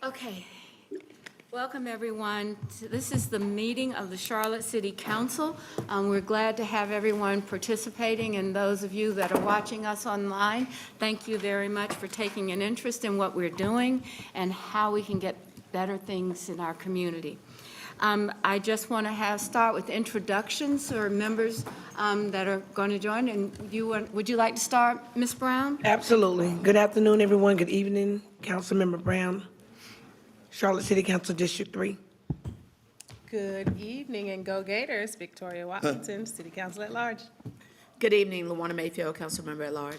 Okay. Welcome, everyone. This is the meeting of the Charlotte City Council. We're glad to have everyone participating, and those of you that are watching us online, thank you very much for taking an interest in what we're doing and how we can get better things in our community. I just want to start with introductions or members that are going to join. And would you like to start, Ms. Brown? Absolutely. Good afternoon, everyone. Good evening, Councilmember Brown, Charlotte City Council District 3. Good evening and go Gators. Victoria Washington, City Council at Large. Good evening, Luana Mayfield, Councilmember at Large.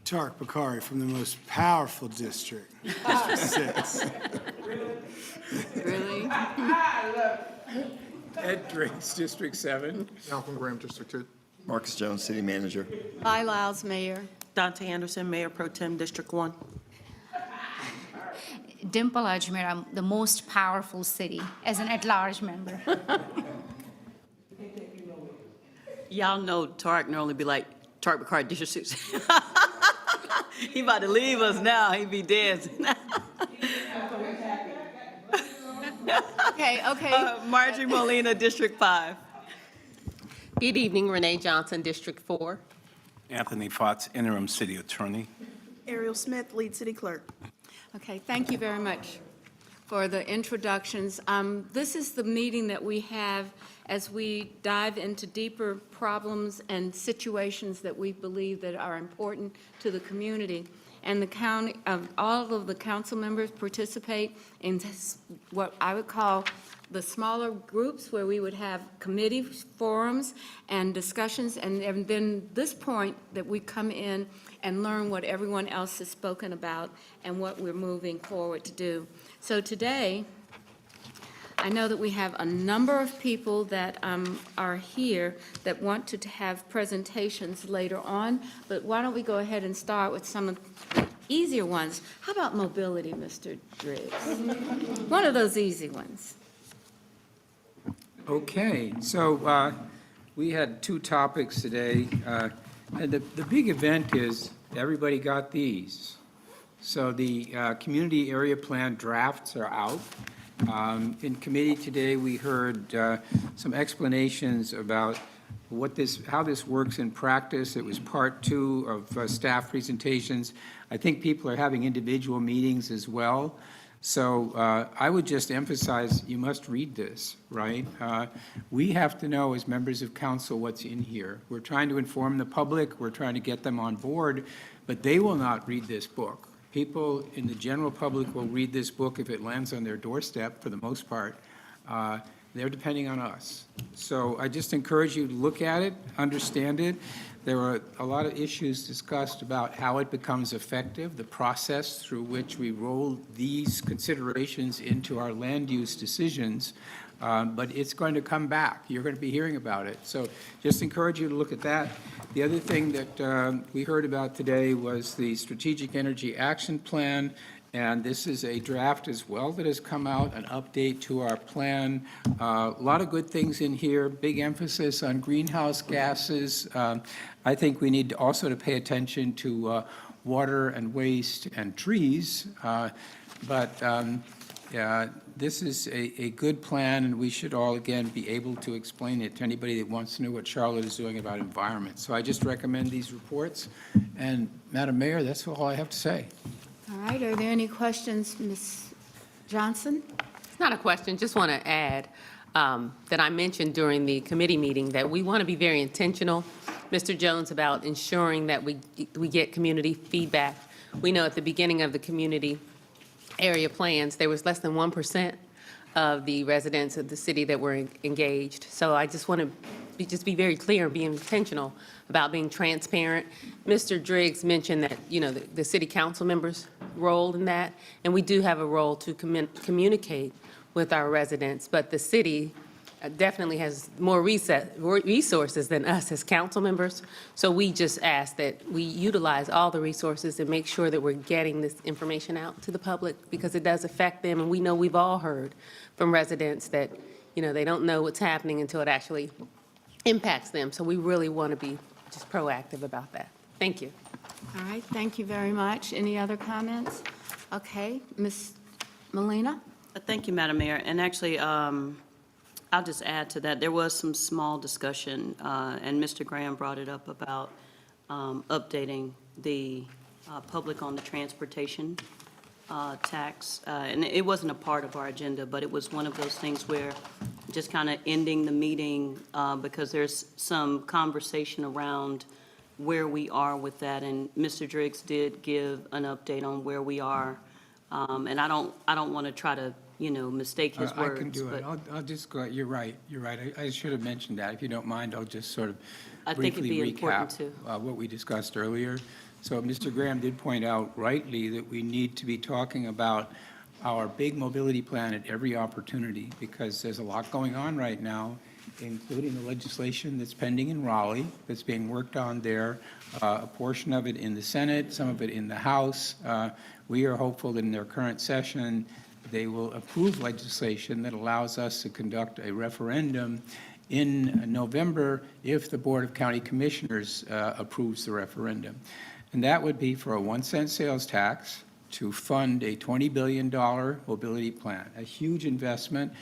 Tarek Bakari from the most powerful district, District 6. Really? Ed Driggs, District 7. Malcolm Graham, District 2. Marcus Jones, City Manager. Guy Lyles, Mayor. Dante Anderson, Mayor Pro Tem, District 1. Dimple Ajmer, I'm the most powerful city as an at-large member. Y'all know Tarek normally be like, Tarek Bakari, District 6. He about to leave us now. He be dead. Okay. Marjorie Molina, District 5. Good evening, Renee Johnson, District 4. Anthony Fotts, Interim City Attorney. Ariel Smith, Lead City Clerk. Okay, thank you very much for the introductions. This is the meeting that we have as we dive into deeper problems and situations that we believe that are important to the community. And the county, all of the council members participate in what I would call the smaller groups where we would have committee forums and discussions, and then this point that we come in and learn what everyone else has spoken about and what we're moving forward to do. So today, I know that we have a number of people that are here that want to have presentations later on, but why don't we go ahead and start with some of the easier ones. How about mobility, Mr. Driggs? One of those easy ones. Okay, so we had two topics today. And the big event is everybody got these. So the community area plan drafts are out. In committee today, we heard some explanations about how this works in practice. It was part 2 of staff presentations. I think people are having individual meetings as well. So I would just emphasize you must read this, right? We have to know as members of council what's in here. We're trying to inform the public. We're trying to get them on board, but they will not read this book. People in the general public will read this book if it lands on their doorstep for the most part. They're depending on us. So I just encourage you to look at it, understand it. There were a lot of issues discussed about how it becomes effective, the process through which we roll these considerations into our land use decisions. But it's going to come back. You're going to be hearing about it. So just encourage you to look at that. The other thing that we heard about today was the Strategic Energy Action Plan. And this is a draft as well that has come out, an update to our plan. A lot of good things in here, big emphasis on greenhouse gases. I think we need also to pay attention to water and waste and trees. This is a good plan, and we should all, again, be able to explain it to anybody that wants to know what Charlotte is doing about environment. So I just recommend these reports. And Madam Mayor, that's all I have to say. All right, are there any questions, Ms. Johnson? Not a question, just want to add that I mentioned during the committee meeting that we want to be very intentional, Mr. Jones, about ensuring that we get community feedback. We know at the beginning of the community area plans, there was less than 1% of the residents of the city that were engaged. So I just want to be very clear and be intentional about being transparent. Mr. Driggs mentioned that, the city council members' role in that, and we do have a role to communicate with our residents, but the city definitely has more resources than us as council members. So we just ask that we utilize all the resources and make sure that we're getting this information out to the public, because it does affect them. And we know we've all heard from residents that, they don't know what's happening until it actually impacts them. So we really want to be just proactive about that. Thank you. All right, thank you very much. Any other comments? Okay, Ms. Melina? Thank you, Madam Mayor. And actually, I'll just add to that, there was some small discussion, and Mr. Graham brought it up about updating the public on the transportation tax. And it wasn't a part of our agenda, but it was one of those things where just kind of ending the meeting because there's some conversation around where we are with that. And Mr. Driggs did give an update on where we are. And I don't want to try to, mistake his I words. can do it. but I'll just go, you're right. I should have mentioned that. If you don't mind, I'll just sort of I think it'd briefly be important recap to. what we discussed earlier. So Mr. Graham did point out rightly that we need to be talking about our big mobility plan at every opportunity, because there's a lot going on right now, including the legislation that's pending in Raleigh, that's being worked on there, a portion of it in the Senate, some of it in the House. We are hopeful that in their current session, they will approve legislation that allows us to conduct a referendum in November if the Board of County Commissioners approves the referendum. And that would be for a 1-cent sales tax to fund a $20 billion mobility plan, a huge investment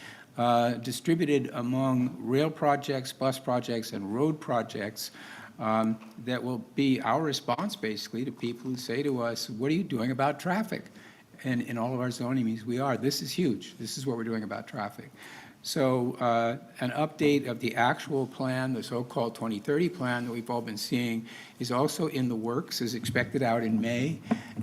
distributed among rail projects, bus projects, and road projects that will be our response, basically, to people who say to us, what are you doing about traffic? And in all of our zoning meetings, we are. This is huge. This is what we're doing about traffic. So an update of the actual plan, the so-called 2030 plan that we've all been seeing, is also in the works, is expected out in May.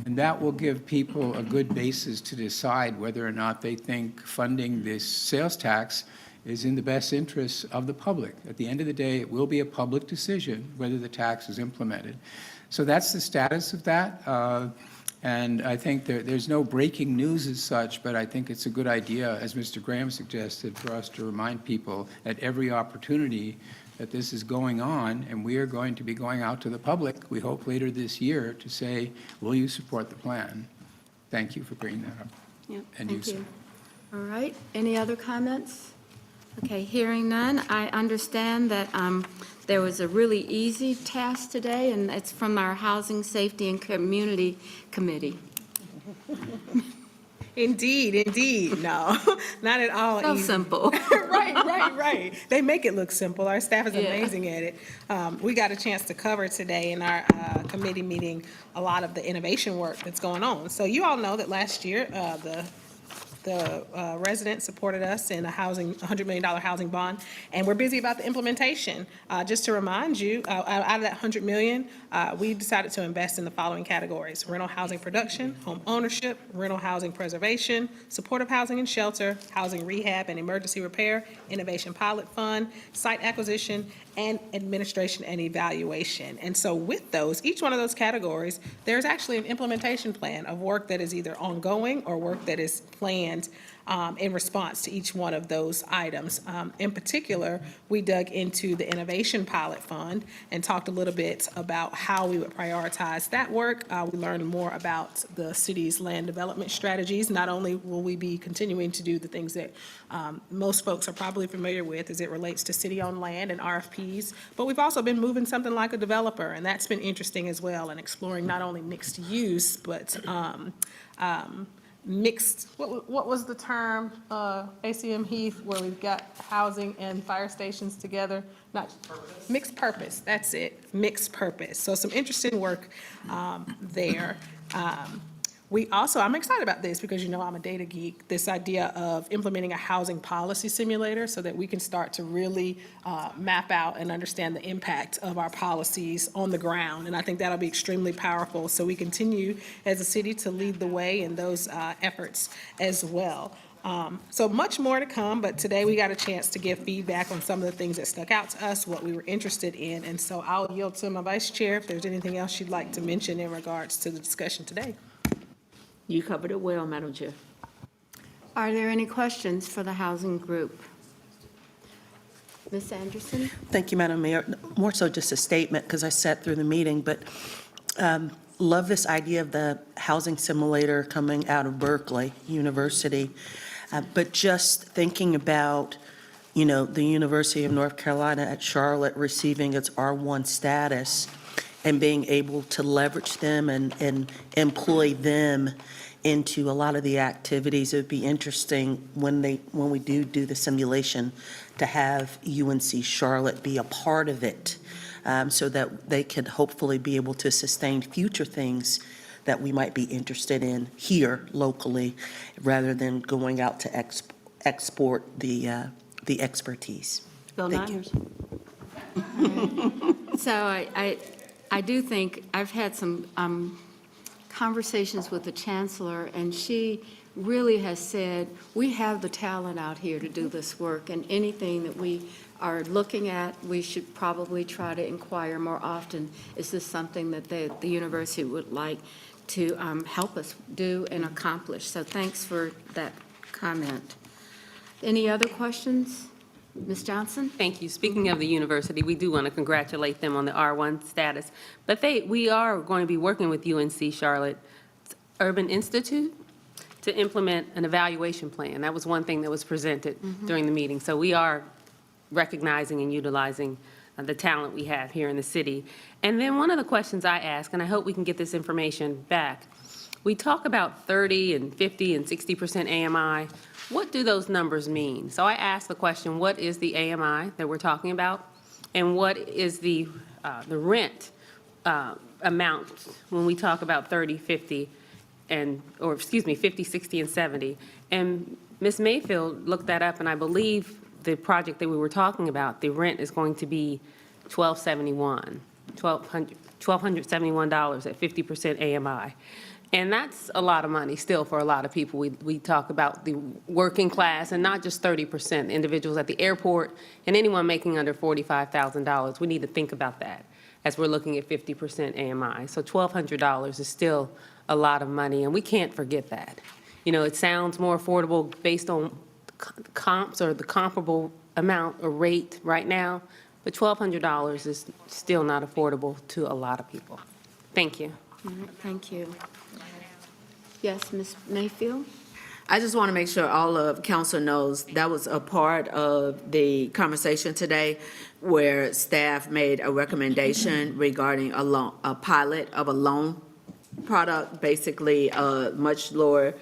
And that will give people a good basis to decide whether or not they think funding this sales tax is in the best interests of the public. At the end of the day, it will be a public decision whether the tax is implemented. So that's the status of that. And I think there's no breaking news as such, but I think it's a good idea, as Mr. Graham suggested, for us to remind people at every opportunity that this is going on, and we are going to be going out to the public, we hope later this year, to say, will you support the plan? Thank you for bringing that up. Yeah, And Thank sir. you. All right, any other comments? Okay, hearing none, I understand that there was a really easy task today, and it's from our Housing, Safety, and Community Committee. Indeed. No, not at all So easy. simple. Right. They make it look simple. Our staff is Yeah. amazing at it. We got a chance to cover today in our committee meeting a lot of the innovation work that's going on. So you all know that last year, the residents supported us in a $100 million housing bond, and we're busy about the implementation. Just to remind you, out of that $100 million, we decided to invest in the following categories: rental housing production, home ownership, rental housing preservation, supportive housing and shelter, housing rehab and emergency repair, innovation pilot fund, site acquisition, and administration and evaluation. And so with those, each one of those categories, there's actually an implementation plan of work that is either ongoing or work that is planned in response to each one of those items. In particular, we dug into the Innovation Pilot Fund and talked a little bit about how we would prioritize that work. We learned more about the city's land development strategies. Not only will we be continuing to do the things that most folks are probably familiar with as it relates to city-owned land and RFPs, but we've also been moving something like a developer, and that's been interesting as well, and exploring not only mixed use, but mixed, what was the term, ACM Heath, where we've got housing and fire stations together? Not mixed purpose, that's it, mixed purpose. So some interesting work there. We also, I'm excited about this because you know I'm a data geek, this idea of implementing a housing policy simulator so that we can start to really map out and understand the impact of our policies on the ground. And I think that'll be extremely powerful. So we continue as a city to lead the way in those efforts as well. So much more to come, but today we got a chance to give feedback on some of the things that stuck out to us, what we were interested in. And so I'll yield to my vice chair if there's anything else you'd like to mention in regards to the discussion today. You covered it well, Madam Chair. Are there any questions for the housing group? Ms. Anderson? Thank you, Madam Mayor. More so just a statement, because I sat through the meeting, but love this idea of the housing simulator coming out of Berkeley University. But just thinking about, the University of North Carolina at Charlotte receiving its R1 status and being able to leverage them and employ them into a lot of the activities. It would be interesting when we do the simulation to have UNC Charlotte be a part of it, so that they could hopefully be able to sustain future things that we might be interested in here locally, rather than going out to export the expertise. Go Thank you. Niners. So I do think, I've had some conversations with the chancellor, and she really has said, we have the talent out here to do this work, and anything that we are looking at, we should probably try to inquire more often. Is this something that the university would like to help us do and accomplish? So thanks for that comment. Any other questions? Ms. Johnson? Thank you. Speaking of the university, we do want to congratulate them on the R1 status. But we are going to be working with UNC Charlotte Urban Institute to implement an evaluation plan. That was one thing that was presented during the meeting. So we are recognizing and utilizing the talent we have here in the city. And then one of the questions I ask, and I hope we can get this information back, we talk about 30 and 50 and 60% AMI. What do those numbers mean? So I asked the question, what is the AMI that we're talking about? And what is the rent amount when we talk about 30, 50, or excuse me, 50, 60, and 70? And Ms. Mayfield looked that up, and I believe the project that we were talking about, the rent is going to be $1,271 at 50% AMI. And that's a lot of money still for a lot of people. We talk about the working class, and not just 30%, individuals at the airport and anyone making under $45,000. We need to think about that as we're looking at 50% AMI. So $1,200 is still a lot of money, and we can't forget that. You know, it sounds more affordable based on comps or the comparable amount or rate right now, but $1,200 is still not affordable to a lot of people. Thank you. All right, thank you. Yes, Ms. Mayfield? I just want to make sure all of council knows that was a part of the conversation today, where staff made a recommendation regarding a pilot of a loan product, basically a lower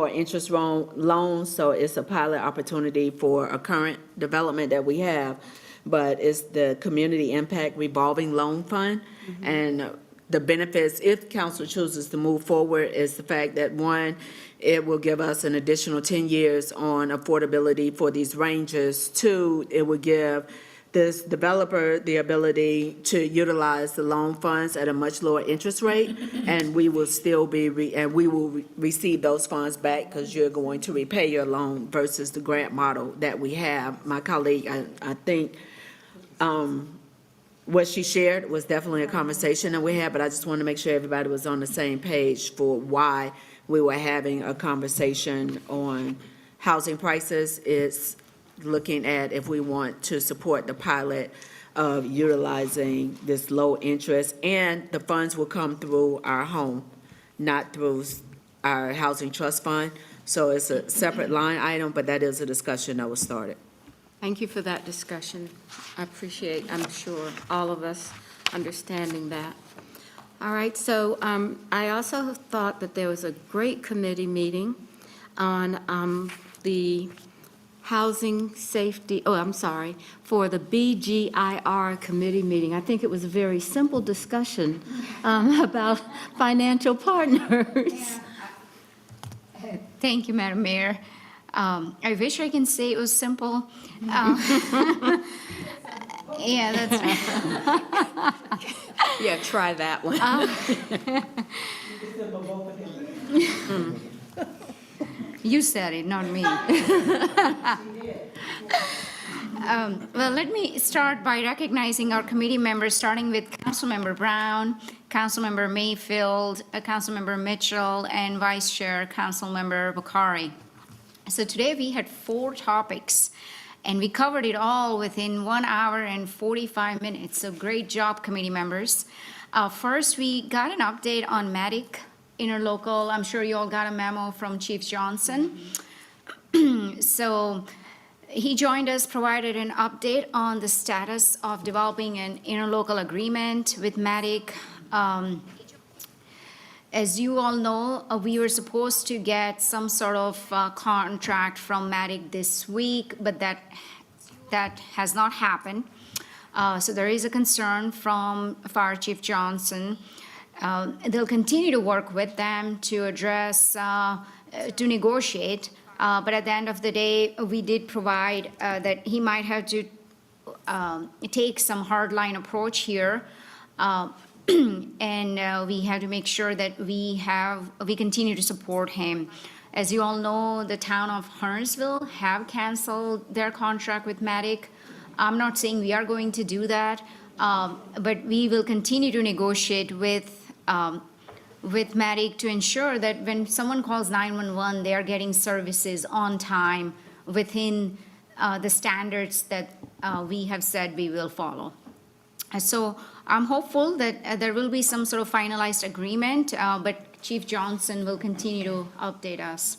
interest loan. So it's a pilot opportunity for a current development that we have, but it's the Community Impact Revolving Loan Fund. And the benefits, if council chooses to move forward, is the fact that, one, it will give us an additional 10 years on affordability for these ranges. Two, it will give this developer the ability to utilize the loan funds at a much lower interest rate, and we will still be, we will receive those funds back, because you're going to repay your loan versus the grant model that we have. My colleague, I think, what she shared was definitely a conversation that we had, but I just wanted to make sure everybody was on the same page for why we were having a conversation on housing prices. It's looking at if we want to support the pilot of utilizing this low interest, and the funds will come through our home, not through our housing trust fund. So it's a separate line item, but that is a discussion that was started. Thank you for that discussion. I appreciate, I'm sure, all of us understanding that. All right, so I also thought that there was a great committee meeting on the housing safety, for the BGIR committee meeting. I think it was a very simple discussion about financial partners. Thank you, Madam Mayor. I wish I can say it was simple. Yeah, that's right. Yeah, try that one. You said it, not me. Well, let me start by recognizing our committee members, starting with Councilmember Brown, Councilmember Mayfield, Councilmember Mitchell, and Vice Chair Councilmember Bakari. So today we had 4 topics, and we covered it all within 1 hour and 45 minutes. So great job, committee members. First, we got an update on MADIC interlocal. I'm sure you all got a memo from Chief Johnson. So he joined us, provided an update on the status of developing an interlocal agreement with MADIC. As you all know, we were supposed to get some sort of contract from Matic this week, but that has not happened. So there is a concern from Fire Chief Johnson. They'll continue to work with them to address, to negotiate, but at the end of the day, we did provide that he might have to take some hardline approach here. And we have to make sure that we continue to support him. As you all know, the town of Huntersville have canceled their contract with Matic. I'm not saying we are going to do that, but we will continue to negotiate with Matic to ensure that when someone calls 911, they are getting services on time within the standards that we have said we will follow. So I'm hopeful that there will be some sort of finalized agreement, but Chief Johnson will continue to update us.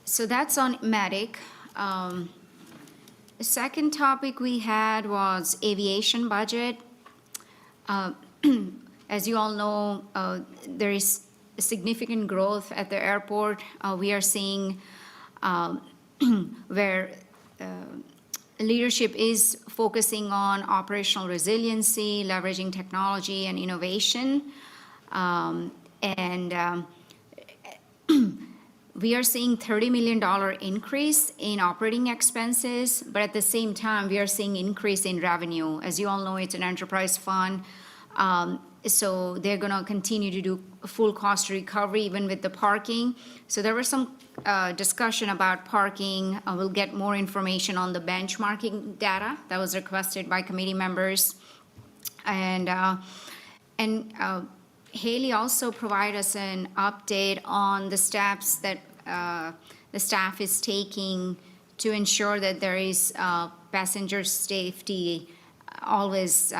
So that's on Matic. The second topic we had was aviation budget. As you all know, there is significant growth at the airport. We are seeing where leadership is focusing on operational resiliency, leveraging technology and innovation. We are seeing $30 million increase in operating expenses, but at the same time, we are seeing increase in revenue. As you all know, it's an enterprise fund, so they're gonna continue to do full cost recovery even with the parking. So there was some discussion about parking. We'll get more information on the benchmarking data that was requested by committee members. And Haley also provided us an update on the steps that the staff is taking to ensure that there is passenger safety always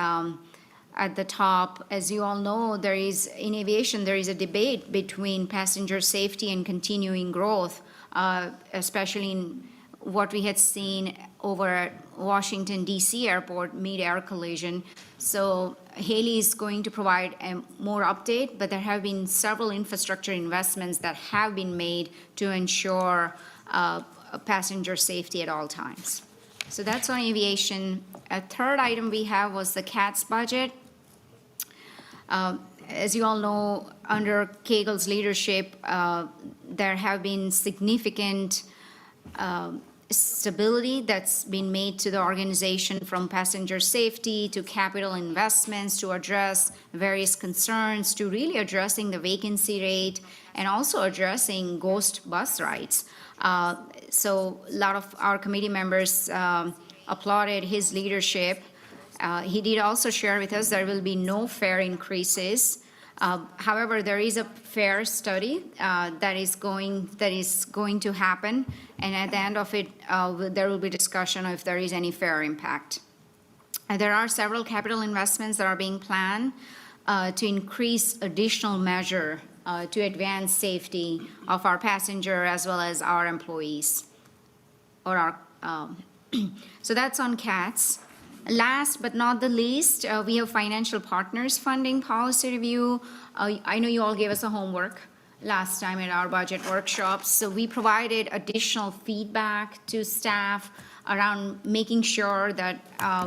at the top. As you all know, in aviation, there is a debate between passenger safety and continuing growth, especially in what we had seen over at Washington, D.C. airport, mid-air collision. So Haley is going to provide a more update, but there have been several infrastructure investments that have been made to ensure passenger safety at all times. So that's on aviation. A third item we have was the CATS budget. As you all know, under Cagle's leadership, there have been significant stability that's been made to the organization, from passenger safety to capital investments to address various concerns to really addressing the vacancy rate and also addressing ghost bus rides. So a lot of our committee members applauded his leadership. He did also share with us there will be no fare increases. However, there is a fare study that is going to happen, and at the end of it, there will be discussion if there is any fare impact. There are several capital investments that are being planned to increase additional measure to advance safety of our passenger as well as our employees. So that's on CATS. Last but not the least, we have financial partners funding policy review. I know you all gave us a homework last time at our budget workshops, so we provided additional feedback to staff around making sure that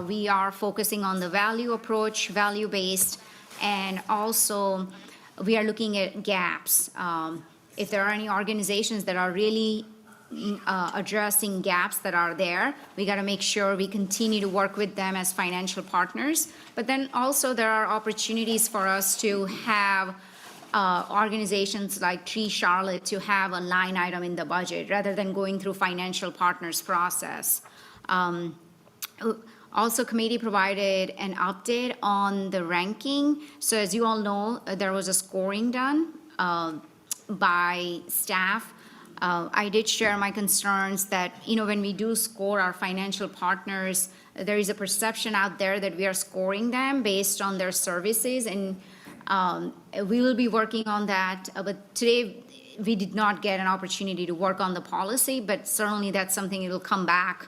we are focusing on the value approach, value-based, and also we are looking at gaps. If there are any organizations that are really addressing gaps that are there, we got to make sure we continue to work with them as financial partners. But then also there are opportunities for us to have organizations like Tree Charlotte to have a line item in the budget rather than going through financial partners process. Also, committee provided an update on the ranking. So as you all know, there was a scoring done by staff. I did share my concerns that, when we do score our financial partners, there is a perception out there that we are scoring them based on their services, and we will be working on that. But today, we did not get an opportunity to work on the policy, but certainly that's something that will come back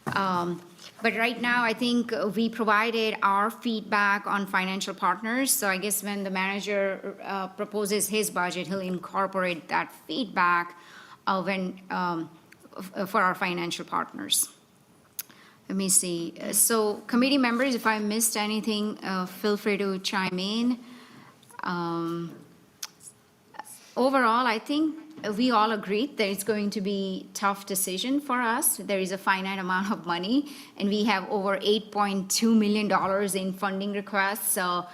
But right now, I think we provided our feedback on financial partners. So I guess when the manager proposes his budget, he'll incorporate that feedback for our financial partners. Let me see. So committee members, if I missed anything, feel free to chime in. Overall, I think we all agreed that it's going to be a tough decision for us. There is a finite amount of money, and we have over $8.2 million in funding requests. So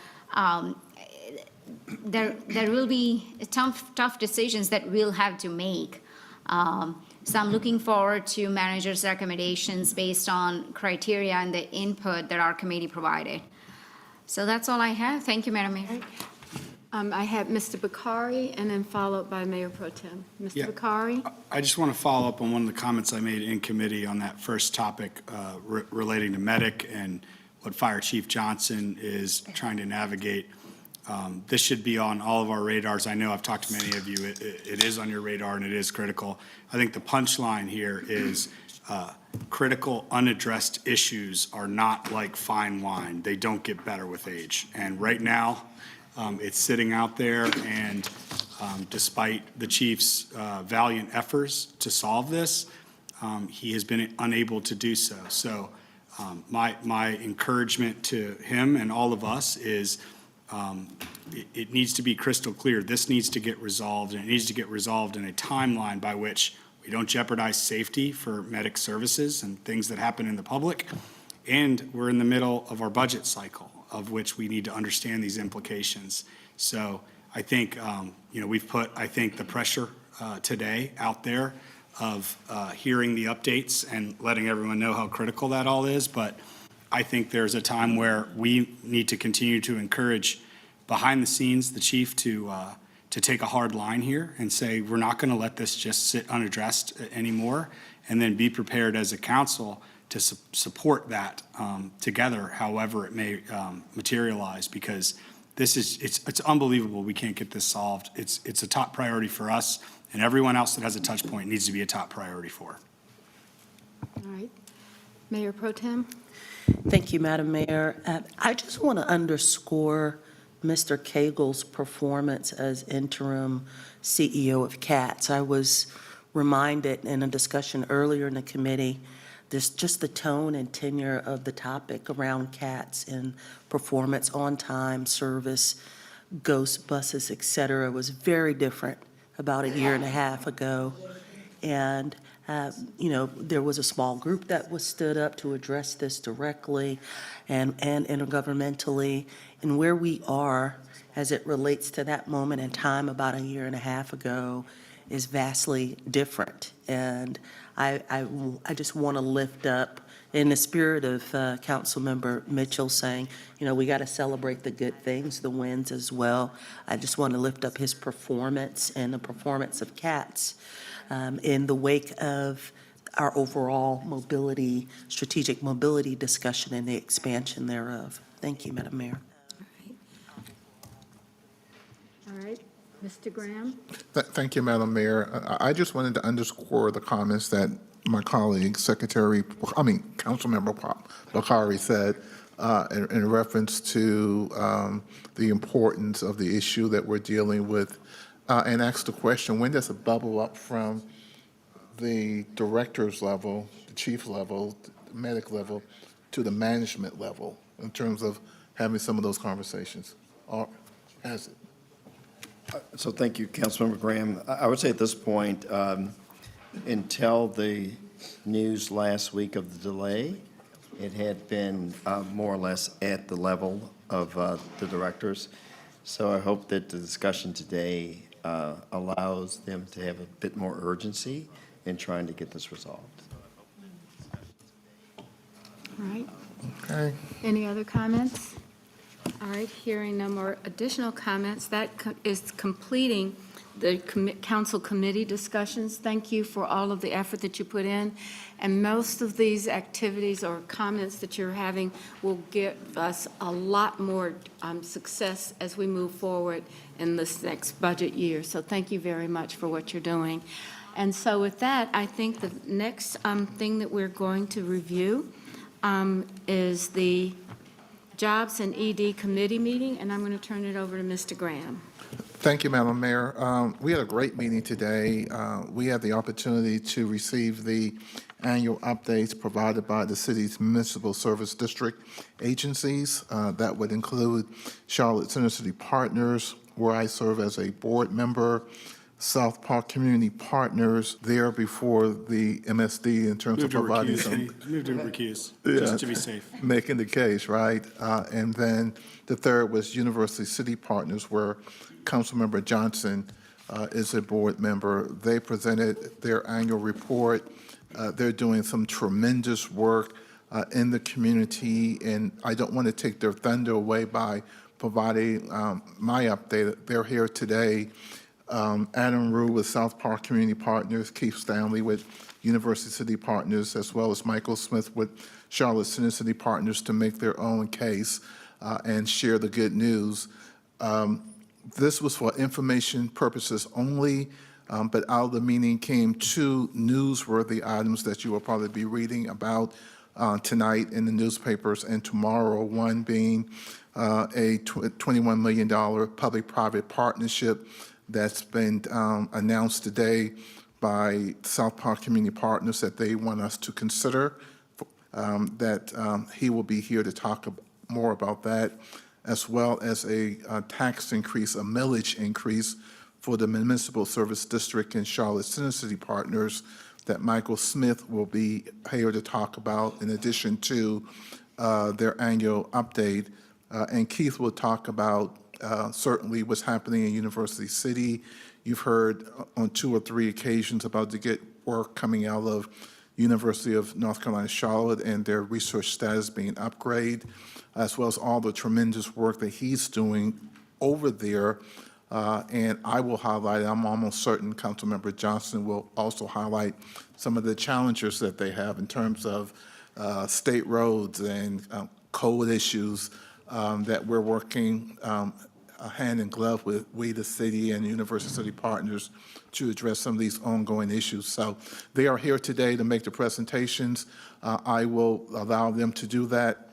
there will be tough decisions that we'll have to make. So I'm looking forward to managers' recommendations based on criteria and the input that our committee provided. So that's all I have. Thank you, Madam Mayor. I have Mr. Bakari, and then followed by Mayor Pro Tem. Yeah. Mr. Bakari? I just want to follow up on one of the comments I made in committee on that first topic relating to medic and what Fire Chief Johnson is trying to navigate. This should be on all of our radars. I know I've talked to many of you. It is on your radar, and it is critical. I think the punchline here is critical, unaddressed issues are not like fine wine. They don't get better with age. And right now, it's sitting out there, and despite the chief's valiant efforts to solve this, he has been unable to do so. So my encouragement to him and all of us is it needs to be crystal clear. This needs to get resolved, and it needs to get resolved in a timeline by which we don't jeopardize safety for medic services and things that happen in the public. And we're in the middle of our budget cycle, of which we need to understand these implications. So I think, we've put, the pressure today out there of hearing the updates and letting everyone know how critical that all is. But I think there's a time where we need to continue to encourage behind the scenes the chief to take a hard line here and say, we're not going to let this just sit unaddressed anymore, and then be prepared as a council to support that together, however it may materialize, because it's unbelievable we can't get this solved. It's a top priority for us, and everyone else that has a touch point needs to be a top priority for. All right. Mayor Pro Tem? Thank you, Madam Mayor. I just want to underscore Mr. Cagle's performance as interim CEO of CATS. I was reminded in a discussion earlier in the committee, just the tone and tenure of the topic around CATS and performance, on time, service, ghost buses, et cetera, was very different about a year and a half ago. And there was a small group that was stood up to address this directly and intergovernmentally. And where we are as it relates to that moment in time about a year and a half ago is vastly different. And I just want to lift up, in the spirit of Councilmember Mitchell saying, we got to celebrate the good things, the wins as well. I just want to lift up his performance and the performance of CATS in the wake of our overall mobility, strategic mobility discussion and the expansion thereof. Thank you, Madam Mayor. All right. Mr. Graham? Thank you, Madam Mayor. I just wanted to underscore the comments that my colleague, Councilmember Bakari said in reference to the importance of the issue that we're dealing with, and asked the question, when does it bubble up from the director's level, the chief level, the medic level, to the management level in terms of having some of those conversations? Or has it? So thank you, Councilmember Graham. I would say at this point, until the news last week of the delay, it had been more or less at the level of the directors. So I hope that the discussion today allows them to have a bit more urgency in trying to get this resolved. All right. Okay. Any other comments? All right, hearing no more additional comments, that is completing the council committee discussions. Thank you for all of the effort that you put in. And most of these activities or comments that you're having will give us a lot more success as we move forward in this next budget year. So thank you very much for what you're doing. And so with that, I think the next thing that we're going to review is the Jobs and ED Committee meeting, and I'm going to turn it over to Mr. Graham. Thank you, Madam Mayor. We had a great meeting today. We had the opportunity to receive the annual updates provided by the city's municipal service district agencies. That would include Charlotte Center City Partners, where I serve as a board member, South Park Community Partners, there before the MSD in terms of providing some. Move to recuse, Yeah. just to be safe. Making the case, right? And then the third was University City Partners, where Councilmember Johnson is a board member. They presented their annual report. They're doing some tremendous work in the community, and I don't want to take their thunder away by providing my update. They're here today. Adam Rue with South Park Community Partners, Keith Stanley with University City Partners, as well as Michael Smith with Charlotte Center City Partners to make their own case and share the good news. This was for information purposes only, but out of the meeting came two newsworthy items that you will probably be reading about tonight in the newspapers and tomorrow, one being a $21 million public-private partnership that's been announced today by South Park Community Partners that they want us to consider, that he will be here to talk more about that, as well as a tax increase, a millage increase for the municipal service district in Charlotte Center City Partners that Michael Smith will be here to talk about in addition to their annual update. And Keith will talk about certainly what's happening in University City. You've heard on 2 or 3 occasions about the good work coming out of University of North Carolina, Charlotte, and their research status being upgraded, as well as all the tremendous work that he's doing over there. And I will highlight, I'm almost certain Councilmember Johnson will also highlight some of the challenges that they have in terms of state roads and code issues that we're working hand in glove with we, the city, and University City Partners to address some of these ongoing issues. So they are here today to make the presentations. I will allow them to do that.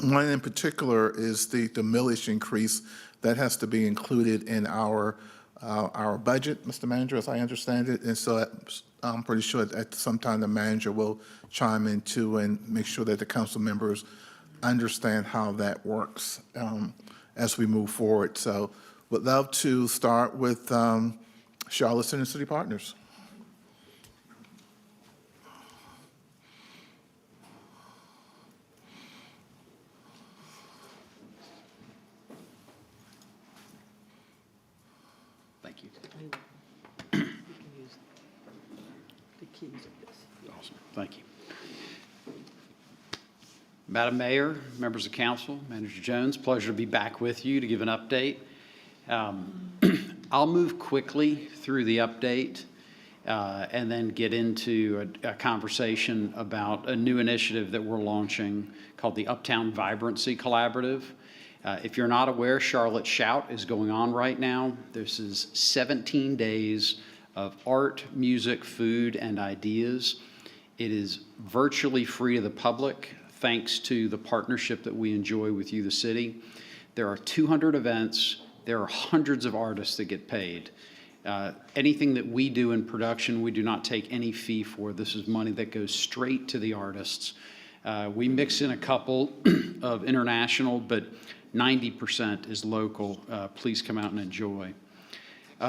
One in particular is the millage increase that has to be included in our budget, Mr. Manager, as I understand it. And so I'm pretty sure at some time the manager will chime in too and make sure that the council members understand how that works as we move forward. So would love to start with Charlotte Center City Partners. Thank you. Awesome. Thank you. Madam Mayor, members of council, Manager Jones, pleasure to be back with you to give an update. I'll move quickly through the update and then get into a conversation about a new initiative that we're launching called the Uptown Vibrancy Collaborative. If you're not aware, Charlotte Shout is going on right now. This is 17 days of art, music, food, and ideas. It is virtually free to the public, thanks to the partnership that we enjoy with you, the city. There are 200 events. There are hundreds of artists that get paid. Anything that we do in production, we do not take any fee for. This is money that goes straight to the artists. We mix in a couple of international, but 90% is local. Please come out and enjoy.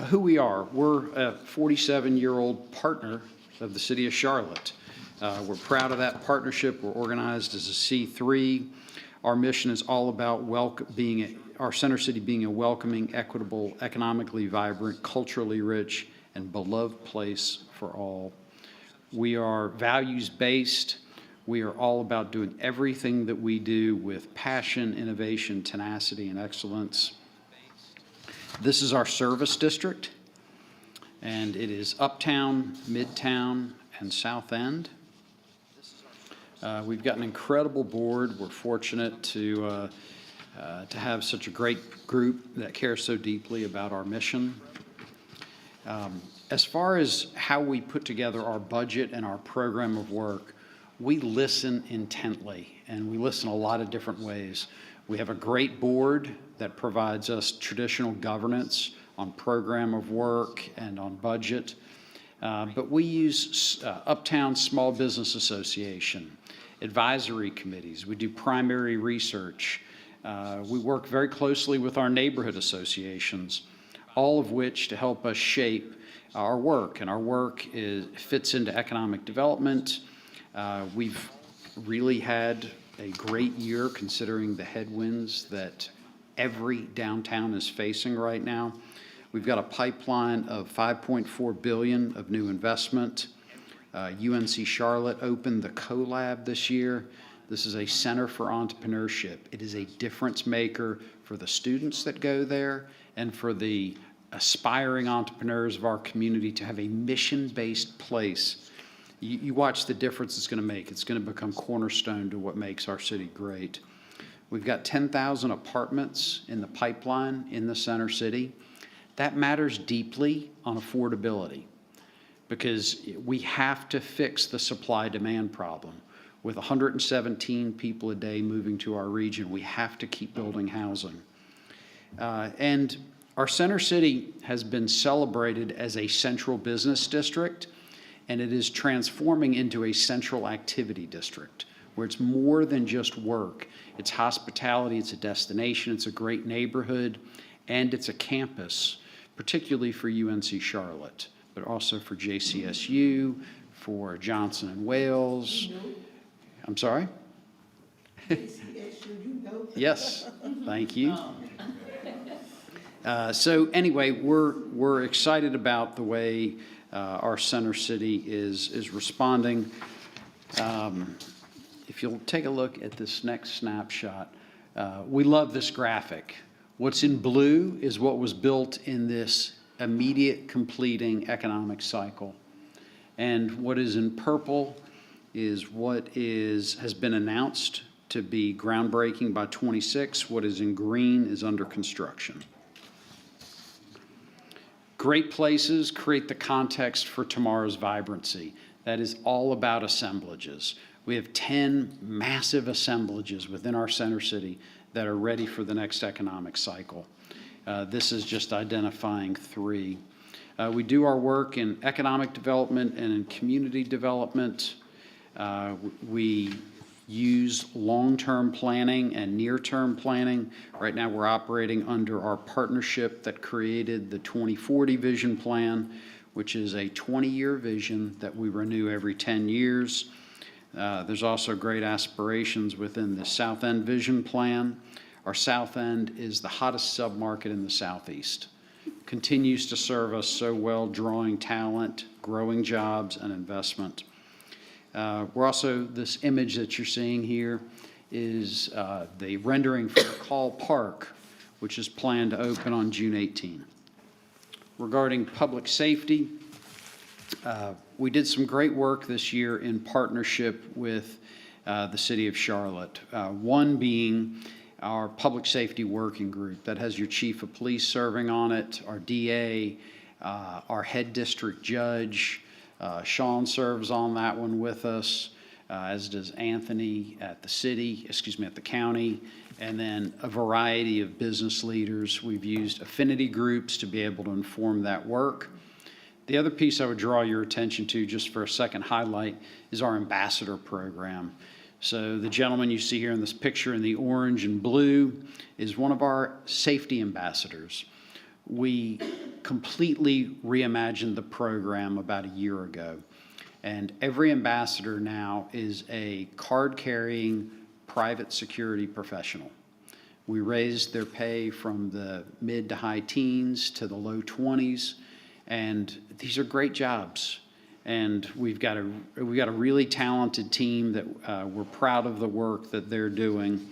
Who we are, we're a 47-year-old partner of the city of Charlotte. We're proud of that partnership. We're organized as a C3. Our mission is all about our Center City being a welcoming, equitable, economically vibrant, culturally rich, and beloved place for all. We are values-based. We are all about doing everything that we do with passion, innovation, tenacity, and excellence. This is our service district, and it is Uptown, Midtown, and South End. We've got an incredible board. We're fortunate to have such a great group that cares so deeply about our mission. As far as how we put together our budget and our program of work, we listen intently, and we listen a lot of different ways. We have a great board that provides us traditional governance on program of work and on budget. But we use Uptown Small Business Association, advisory committees. We do primary research. We work very closely with our neighborhood associations, all of which to help us shape our work. And our work fits into economic development. We've really had a great year considering the headwinds that every downtown is facing right now. We've got a pipeline of $5.4 billion of new investment. UNC Charlotte opened the CoLab this year. This is a center for entrepreneurship. It is a difference maker for the students that go there and for the aspiring entrepreneurs of our community to have a mission-based place. You watch the difference it's going to make. It's going to become cornerstone to what makes our city great. We've got 10,000 apartments in the pipeline in the center city. That matters deeply on affordability because we have to fix the supply-demand problem. With 117 people a day moving to our region, we have to keep building housing. And our center city has been celebrated as a central business district, and it is transforming into a central activity district where it's more than just work. It's hospitality, it's a destination, it's a great neighborhood, and it's a campus, particularly for UNC Charlotte, but also for JCSU, for Johnson & Wales. I'm sorry? Yes, thank you. So anyway, we're excited about the way our center city is responding. If you'll take a look at this next snapshot, we love this graphic. What's in blue is what was built in this immediate completing economic cycle. And what is in purple is what has been announced to be groundbreaking by 26. What is in green is under construction. Great places create the context for tomorrow's vibrancy. That is all about assemblages. We have 10 massive assemblages within our center city that are ready for the next economic cycle. This is just identifying 3. We do our work in economic development and in community development. We use long-term planning and near-term planning. Right now, we're operating under our partnership that created the 2040 Vision Plan, which is a 20-year vision that we renew every 10 years. There's also great aspirations within the South End Vision Plan. Our South End is the hottest submarket in the Southeast. Continues to serve us so well, drawing talent, growing jobs, and investment. We're also, this image that you're seeing here is the rendering for McCall Park, which is planned to open on June 18. Regarding public safety, we did some great work this year in partnership with the City of Charlotte. One being our Public Safety Working Group that has your Chief of Police serving on it, our DA, our head district judge. Sean serves on that one with us, as does Anthony at the county, and then a variety of business leaders. We've used affinity groups to be able to inform that work. The other piece I would draw your attention to, just for a second highlight, is our ambassador program. So the gentleman you see here in this picture in the orange and blue is one of our safety ambassadors. We completely reimagined the program about a year ago, and every ambassador now is a card-carrying private security professional. We raised their pay from the mid to high teens to the low 20s, and these are great jobs. And we've got a really talented team that we're proud of the work that they're doing,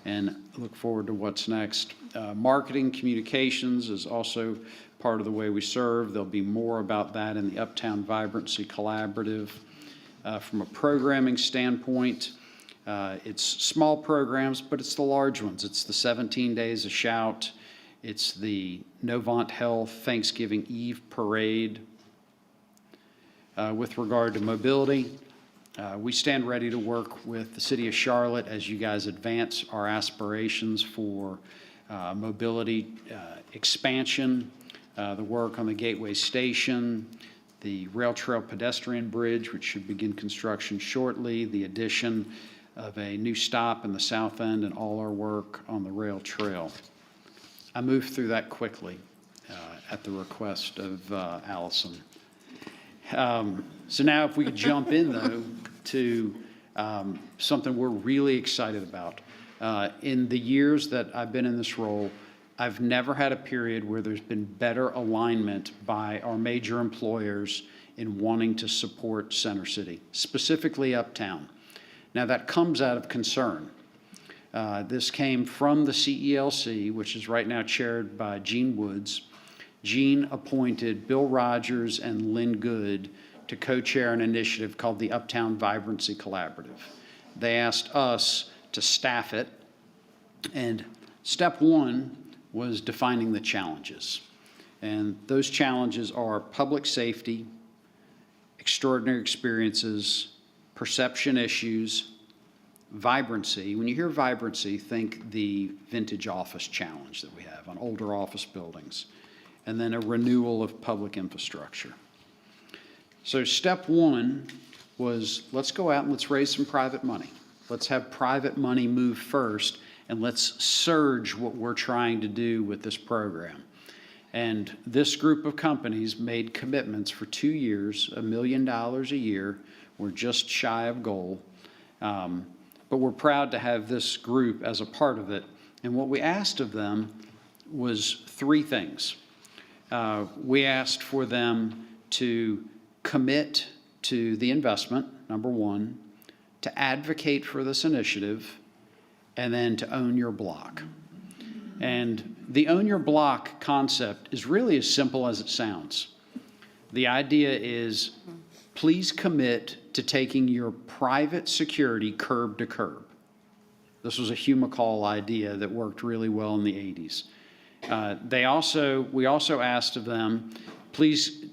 and look forward to what's next. Marketing communications is also part of the way we serve. There'll be more about that in the Uptown Vibrancy Collaborative. From a programming standpoint, it's small programs, but it's the large ones. It's the 17 Days of Shout. It's the Novant Health Thanksgiving Eve Parade. With regard to mobility, we stand ready to work with the City of Charlotte as you guys advance our aspirations for mobility expansion, the work on the Gateway Station, the Rail Trail Pedestrian Bridge, which should begin construction shortly, the addition of a new stop in the south end, and all our work on the rail trail. I moved through that quickly at the request of Allison. So now if we could jump in, though, to something we're really excited about. In the years that I've been in this role, I've never had a period where there's been better alignment by our major employers in wanting to support Center City, specifically Uptown. Now, that comes out of concern. This came from the CELC, which is right now chaired by Gene Woods. Gene appointed Bill Rogers and Lynn Good to co-chair an initiative called the Uptown Vibrancy Collaborative. They asked us to staff it, and step one was defining the challenges. And those challenges are public safety, extraordinary experiences, perception issues, vibrancy. When you hear vibrancy, think the vintage office challenge that we have on older office buildings, and then a renewal of public infrastructure. So step one was, let's go out and let's raise some private money. Let's have private money move first, and let's surge what we're trying to do with this program. And this group of companies made commitments for 2 years, $1 million a year. We're just shy of goal. But we're proud to have this group as a part of it. And what we asked of them was 3 things. We asked for them to commit to the investment, number 1, to advocate for this initiative, and then to own your block. And the own your block concept is really as simple as it sounds. The idea is, please commit to taking your private security curb to curb. This was a Hugh McCall idea that worked really well in the 80s. We also asked of them, please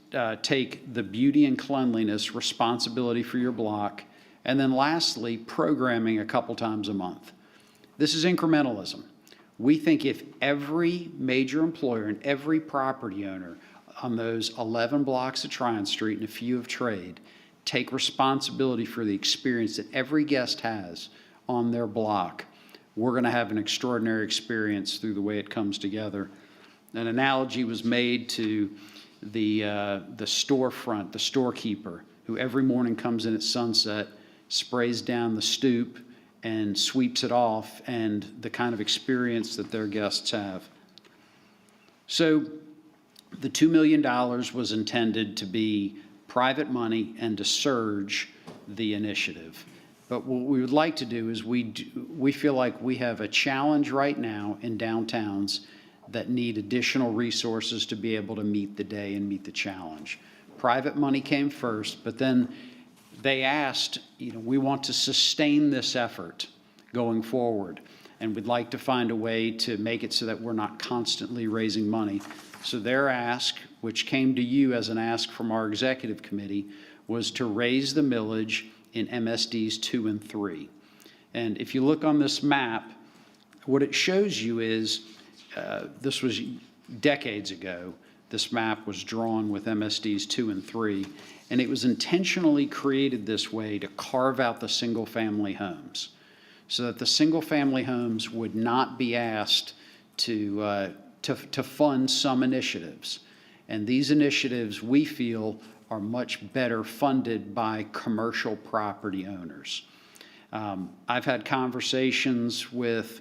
take the beauty and cleanliness responsibility for your block, and then lastly, programming a couple times a month. This is incrementalism. We think if every major employer and every property owner on those 11 blocks of Tryon Street and a few of Trade take responsibility for the experience that every guest has on their block, we're going to have an extraordinary experience through the way it comes together. An analogy was made to the storefront, the storekeeper, who every morning comes in at sunset, sprays down the stoop, and sweeps it off, and the kind of experience that their guests have. So the $2 million was intended to be private money and to surge the initiative. But what we would like to do is we feel like we have a challenge right now in downtowns that need additional resources to be able to meet the day and meet the challenge. Private money came first, but then they asked, we want to sustain this effort going forward, and we'd like to find a way to make it so that we're not constantly raising money. So their ask, which came to you as an ask from our executive committee, was to raise the millage in MSDs 2 and 3. And if you look on this map, what it shows you is, this was decades ago, this map was drawn with MSDs 2 and 3, and it was intentionally created this way to carve out the single-family homes, so that the single-family homes would not be asked to fund some initiatives. And these initiatives, we feel, are much better funded by commercial property owners. I've had conversations with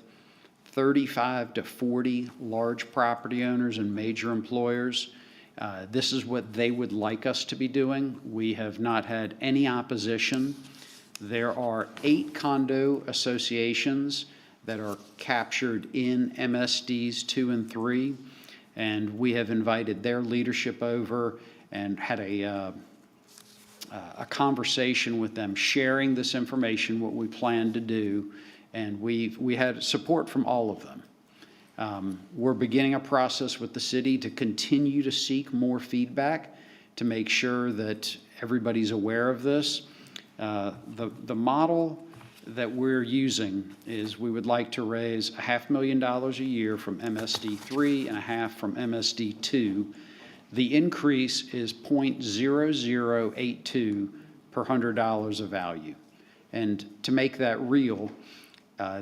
35 to 40 large property owners and major employers. This is what they would like us to be doing. We have not had any opposition. There are 8 condo associations that are captured in MSDs 2 and 3, and we have invited their leadership over and had a conversation with them, sharing this information, what we plan to do, and we had support from all of them. We're beginning a process with the city to continue to seek more feedback to make sure that everybody's aware of this. The model that we're using is we would like to raise $500,000 a year from MSD 3 and $1.5 from MSD 2. The increase is .0082 per $100 of value. And to make that real,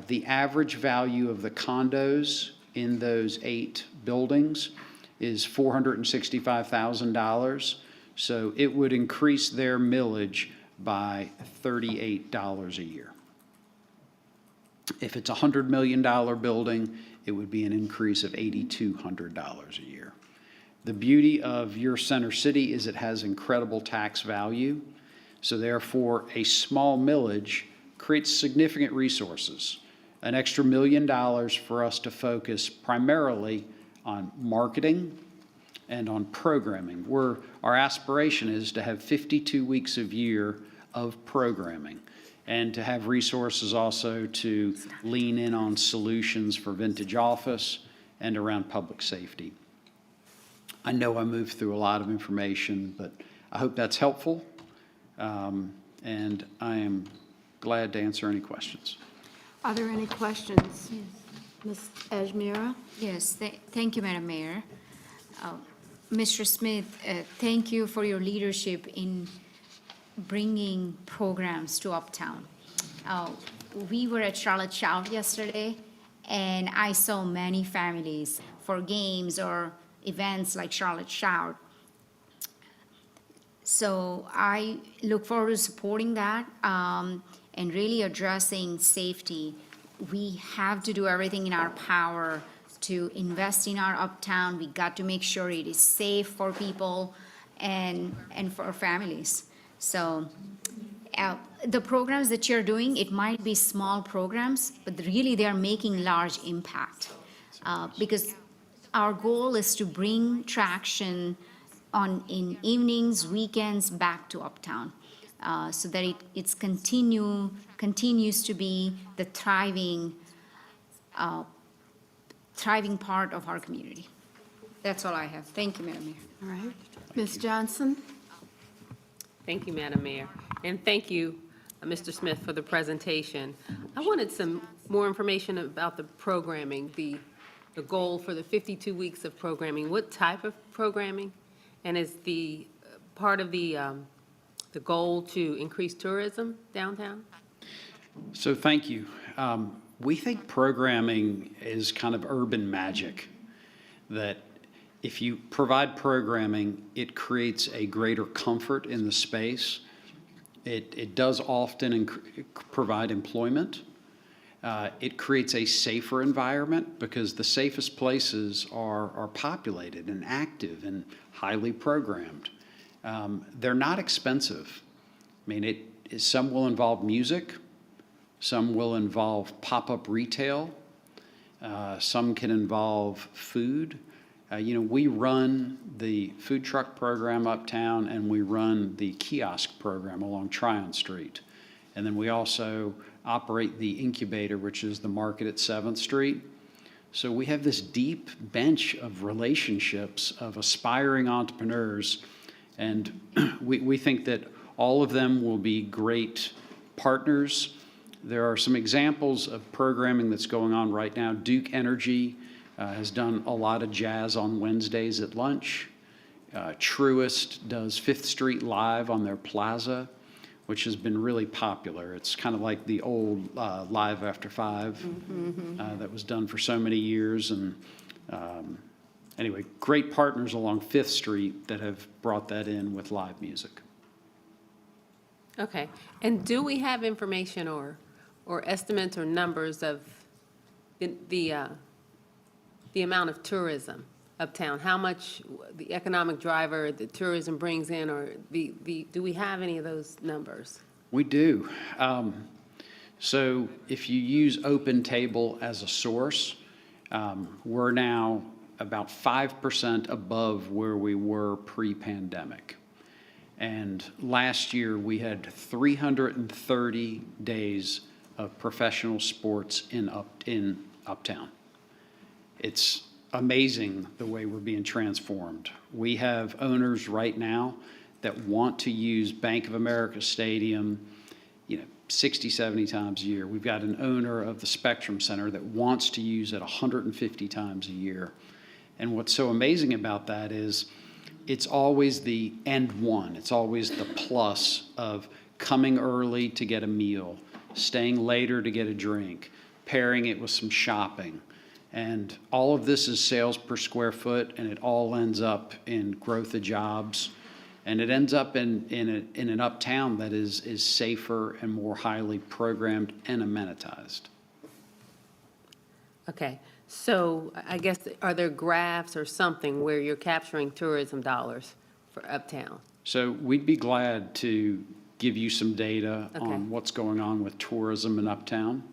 the average value of the condos in those 8 buildings is $465,000. So it would increase their millage by $38 a year. If it's a $100 million building, it would be an increase of $8,200 a year. The beauty of your center city is it has incredible tax value. So therefore, a small millage creates significant resources, an extra $1 million for us to focus primarily on marketing and on programming. Our aspiration is to have 52 weeks a year of programming and to have resources also to lean in on solutions for vintage office and around public safety. I know I moved through a lot of information, but I hope that's helpful. And I am glad to answer any questions. Are there any questions? Ms. Ajmira? Yes, thank you, Madam Mayor. Mr. Smith, thank you for your leadership in bringing programs to Uptown. We were at Charlotte Shout yesterday, and I saw many families for games or events like Charlotte Shout. So I look forward to supporting that and really addressing safety. We have to do everything in our power to invest in our Uptown. We got to make sure it is safe for people and for families. So the programs that you're doing, it might be small programs, but really they are making large impact because our goal is to bring traction in evenings, weekends, back to Uptown, so that it's continues to be the thriving part of our community. That's all I have. Thank you, Madam Mayor. All right. Ms. Johnson? Thank you, Madam Mayor. And thank you, Mr. Smith, for the presentation. I wanted some more information about the programming, the goal for the 52 weeks of programming. What type of programming? And is the part of the goal to increase tourism downtown? So thank you. We think programming is kind of urban magic, that if you provide programming, it creates a greater comfort in the space. It does often provide employment. It creates a safer environment because the safest places are populated and active and highly programmed. They're not expensive. I mean, some will involve music, some will involve pop-up retail, some can involve food. We run the food truck program uptown, and we run the kiosk program along Tryon Street. And then we also operate the incubator, which is the market at 7th Street. So we have this deep bench of relationships of aspiring entrepreneurs, and we think that all of them will be great partners. There are some examples of programming that's going on right now. Duke Energy has done a lot of jazz on Wednesdays at lunch. Truist does 5th Street Live on their plaza, which has been really popular. It's kind of like the old Live After 5 that was done for so many years. And anyway, great partners along 5th Street that have brought that in with live music. Okay. And do we have information or estimates or numbers of the amount of tourism uptown? How much the economic driver, the tourism brings in, or do we have any of those numbers? We do. So if you use OpenTable as a source, we're now about 5% above where we were pre-pandemic. And last year, we had 330 days of professional sports in Uptown. It's amazing the way we're being transformed. We have owners right now that want to use Bank of America Stadium, 60, 70 times a year. We've got an owner of the Spectrum Center that wants to use it 150 times a year. And what's so amazing about that is it's always the end one. It's always the plus of coming early to get a meal, staying later to get a drink, pairing it with some shopping. And all of this is sales per square foot, and it all ends up in growth of jobs. And it ends up in an uptown that is safer and more highly programmed and amenitized. Okay, so I guess, are there graphs or something where you're capturing tourism dollars for Uptown? So we'd be glad to give you some data Okay. on what's going on with tourism in Uptown.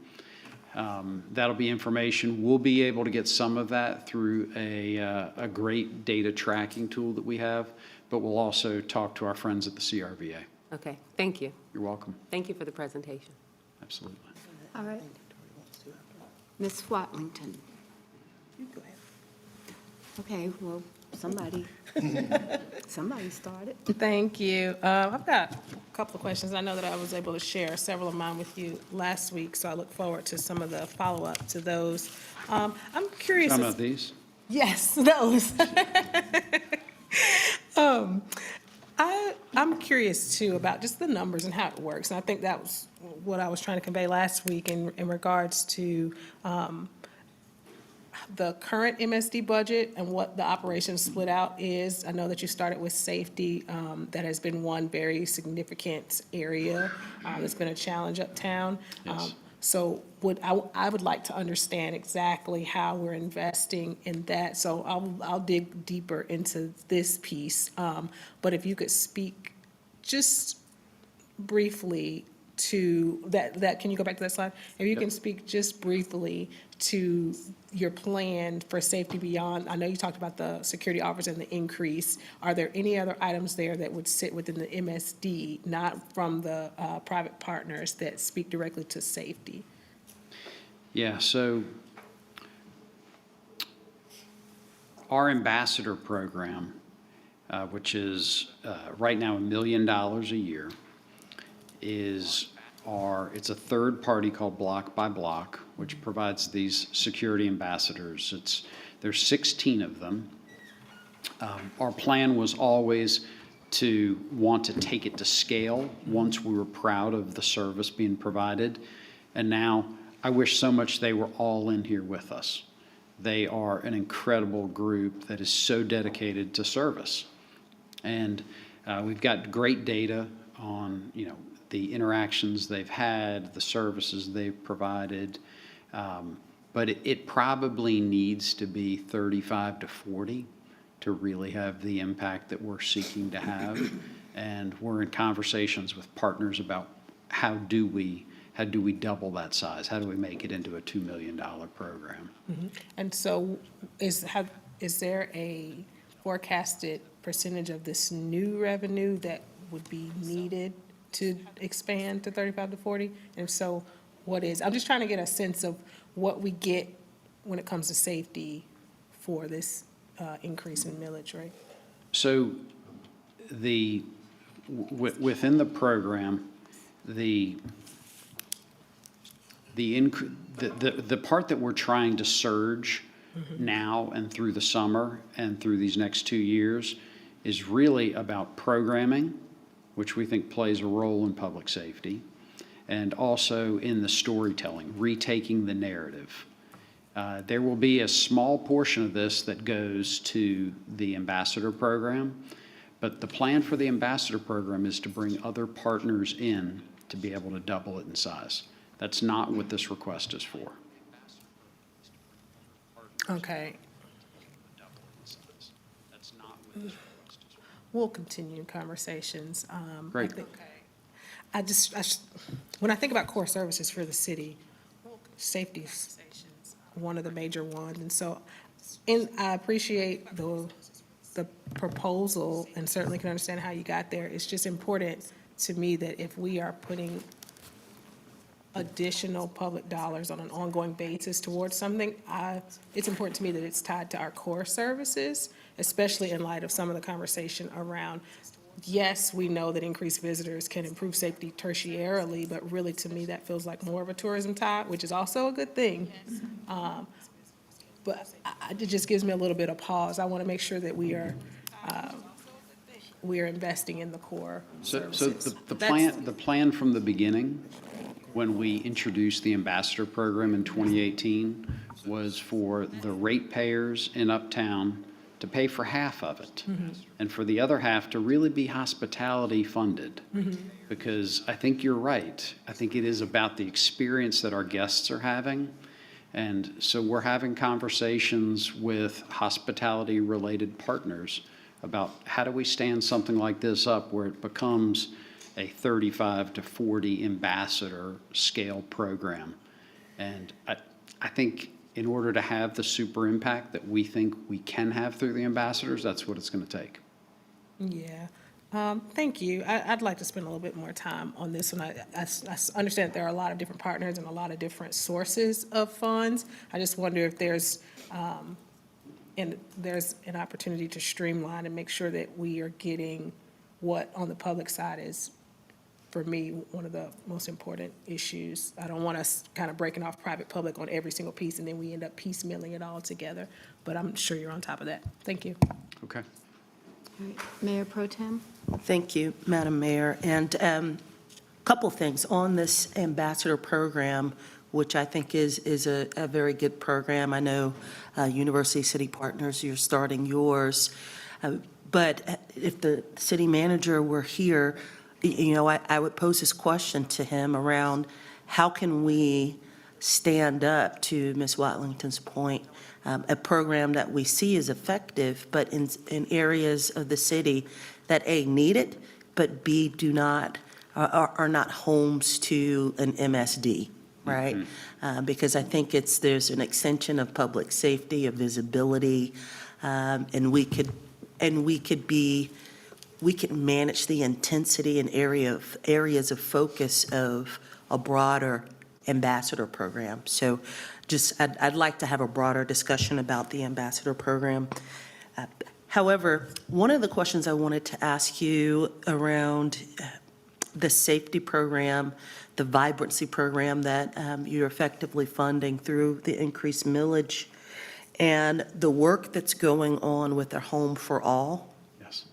That'll be information. We'll be able to get some of that through a great data tracking tool that we have, but we'll also talk to our friends at the CRVA. Okay, thank you. You're welcome. Thank you for the presentation. Absolutely. All right. Ms. Watlington. Okay, well, somebody started. Thank you. I've got a couple of questions. I know that I was able to share several of mine with you last week, so I look forward to some of the follow-up to those. I'm curious. Some of these. Yes, those. I'm curious too about just the numbers and how it works. And I think that was what I was trying to convey last week in regards to the current MSD budget and what the operation split out is. I know that you started with safety. That has been one very significant area that's been a challenge uptown. Yes. So I would like to understand exactly how we're investing in that. So I'll dig deeper into this piece. But if you could speak just briefly to that, can you go back to that slide? If you can speak just briefly to your plan for safety beyond, I know you talked about the security officers and the increase. Are there any other items there that would sit within the MSD, not from the private partners, that speak directly to safety? Yeah, so our ambassador program, which is right now $1 million a year, it's a third party called Block by Block, which provides these security ambassadors. There's 16 of them. Our plan was always to want to take it to scale once we were proud of the service being provided. And now I wish so much they were all in here with us. They are an incredible group that is so dedicated to service. And we've got great data on, the interactions they've had, the services they've provided. But it probably needs to be 35 to 40 to really have the impact that we're seeking to have. And we're in conversations with partners about how do we double that size? How do we make it into a $2 million program? Mm-hmm. And so is there a forecasted percentage of this new revenue that would be needed to expand to 35 to 40? And so what is, I'm just trying to get a sense of what we get when it comes to safety for this increase in millage rate. So within the program, the part that we're trying to surge now and through the summer and through these next 2 years is really about programming, which we think plays a role in public safety, and also in the storytelling, retaking the narrative. There will be a small portion of this that goes to the ambassador program, but the plan for the ambassador program is to bring other partners in to be able to double it in size. That's not what this request is for. Okay. That's not what this request is for. We'll continue conversations. Great. When I think about core services for the city, safety is one of the major ones. And so, I appreciate the proposal and certainly can understand how you got there. It's just important to me that if we are putting additional public dollars on an ongoing basis towards something, it's important to me that it's tied to our core services, especially in light of some of the conversation around yes, we know that increased visitors can improve safety tertiarily, but really, to me, that feels like more of a tourism tie, which is also a good thing. But it just gives me a little bit of pause. I want to make sure that we are investing in the core So services. the plan from the beginning, when we introduced the ambassador program in 2018, was for the ratepayers in Uptown to pay for half of it, and for the other half to really be hospitality funded. Because I think you're right. I think it is about the experience that our guests are having. And so we're having conversations with hospitality-related partners about how do we stand something like this up where it becomes a 35 to 40 ambassador scale program. And I think in order to have the super impact that we think we can have through the ambassadors, that's what it's going to take. Yeah. Thank you. I'd like to spend a little bit more time on this one. I understand that there are a lot of different partners and a lot of different sources of funds. I just wonder if there's an opportunity to streamline and make sure that we are getting what on the public side is, for me, one of the most important issues. I don't want us kind of breaking off private-public on every single piece, and then we end up piecemealing it all together. But I'm sure you're on top of that. Thank you. Okay. Mayor Pro Tem? Thank you, Madam Mayor. And a couple things on this ambassador program, which I think is a very good program. I know University City Partners, you're starting yours. But if the city manager were here, you know, I would pose this question to him around how can we stand up to Ms. Watlington's point, a program that we see is effective, but in areas of the city that A, need it, but B, are not homes to an MSD, right? Because I think there's an extension of public safety, of visibility, and we could manage the intensity and areas of focus of a broader ambassador program. So I'd like to have a broader discussion about the ambassador program. However, one of the questions I wanted to ask you around the safety program, the vibrancy program that you're effectively funding through the increased millage, and the work that's going on with the Home for All. Yes.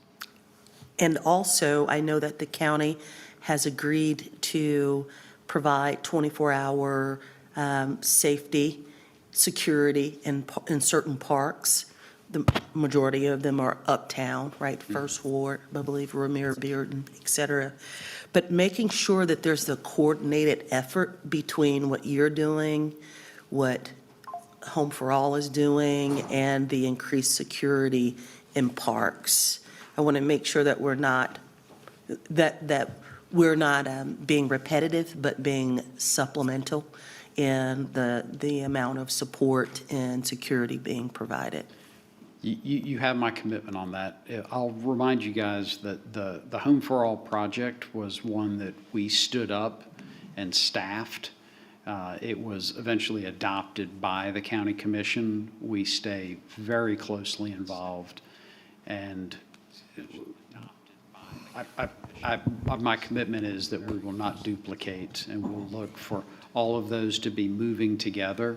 And also, I know that the county has agreed to provide 24-hour safety, security in certain parks. The majority of them are uptown, right? First Ward, I believe, Ramir Bearden, et cetera. But making sure that there's the coordinated effort between what you're doing, what Home for All is doing, and the increased security in parks. I want to make sure that we're not being repetitive, but being supplemental in the amount of support and security being provided. You have my commitment on that. I'll remind you guys that the Home for All project was one that we stood up and staffed. It was eventually adopted by the county commission. We stay very closely involved, and my commitment is that we will not duplicate, and we'll look for all of those to be moving together.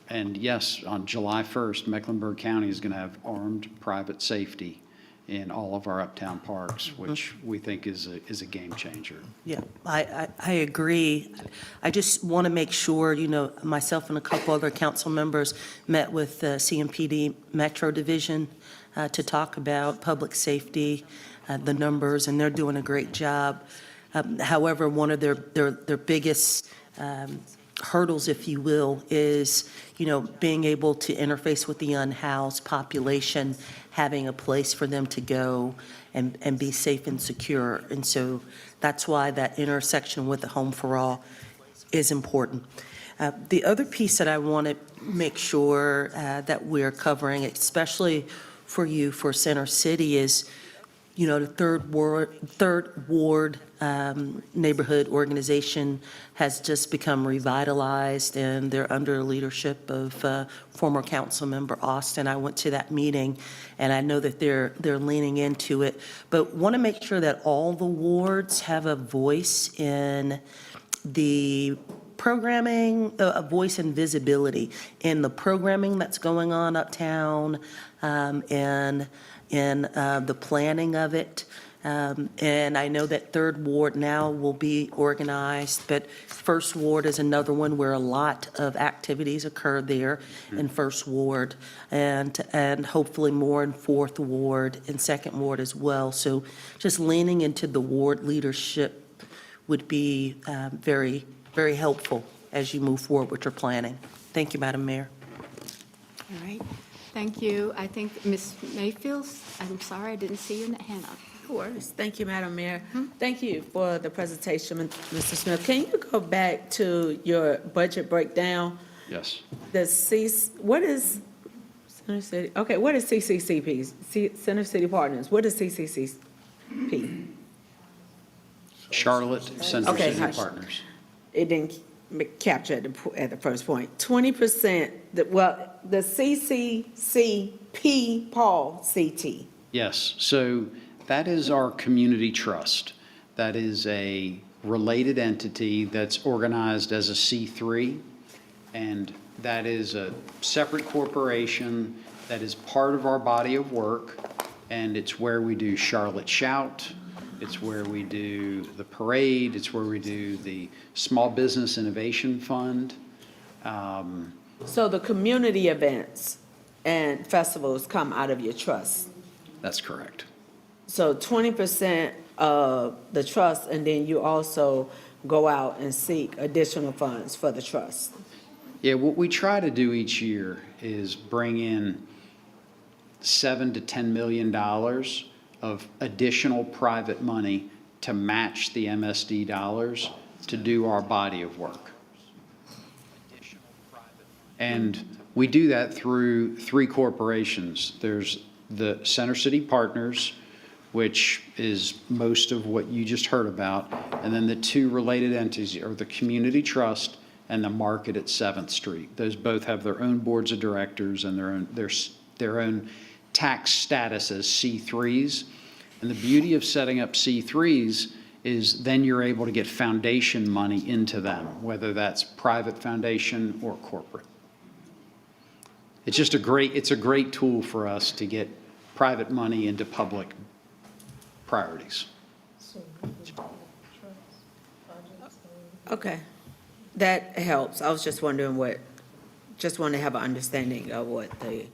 And yes, on July 1st, Mecklenburg County is going to have armed private safety in all of our uptown parks, which we think is a game changer. Yeah, I agree. I just want to make sure, you know, myself and a couple other council members met with the CMPD Metro Division to talk about public safety, the numbers, and they're doing a great job. However, one of their biggest hurdles, if you will, is, you know, being able to interface with the unhoused population, having a place for them to go and be safe and secure. And so that's why that intersection with the Home for All is important. The other piece that I want to make sure that we're covering, especially for you, for Center City, is the Third Ward neighborhood organization has just become revitalized, and they're under leadership of former council member Austin. I went to that meeting, and I know that they're leaning into it, but want to make sure that all the wards have a voice in the programming, a voice and visibility in the programming that's going on uptown, and in the planning of it. And I know that Third Ward now will be organized, but First Ward is another one where a lot of activities occur there in First Ward, and hopefully more in Fourth Ward and Second Ward as well. So just leaning into the ward leadership would be very, very helpful as you move forward with your planning. Thank you, Madam Mayor. All right, thank you. I think Ms. Mayfield, I'm sorry, I didn't see your hand up. No worries. Thank you, Madam Mayor. Thank you for the presentation, Mr. Smith. Can you go back to your budget breakdown? Yes. What is Center City? Okay, what is CCCP? Center City Partners. What is CCCP? Charlotte Center Okay, City hush. Partners. It didn't capture at the first point. 20%. The CCCP, Paul, CT. Yes, so that is our community trust. That is a related entity that's organized as a C3, and that is a separate corporation that is part of our body of work, and it's where we do Charlotte Shout, it's where we do the parade, it's where we do the Small Business Innovation Fund. So the community events and festivals come out of your trust. That's correct. So 20% of the trust, and then you also go out and seek additional funds for the trust. Yeah, what we try to do each year is bring in $7 to $10 million of additional private money to match the MSD dollars to do our body of work. And we do that through three corporations. There's the Center City Partners, which is most of what you just heard about, and then the two related entities are the Community Trust and the Market at 7th Street. Those both have their own boards of directors and their own tax status as C3s. And the beauty of setting up C3s is then you're able to get foundation money into them, whether that's private foundation or corporate. It's just it's a great tool for us to get private money into public priorities. Okay, that helps. I was just wondering just want to have an understanding of what the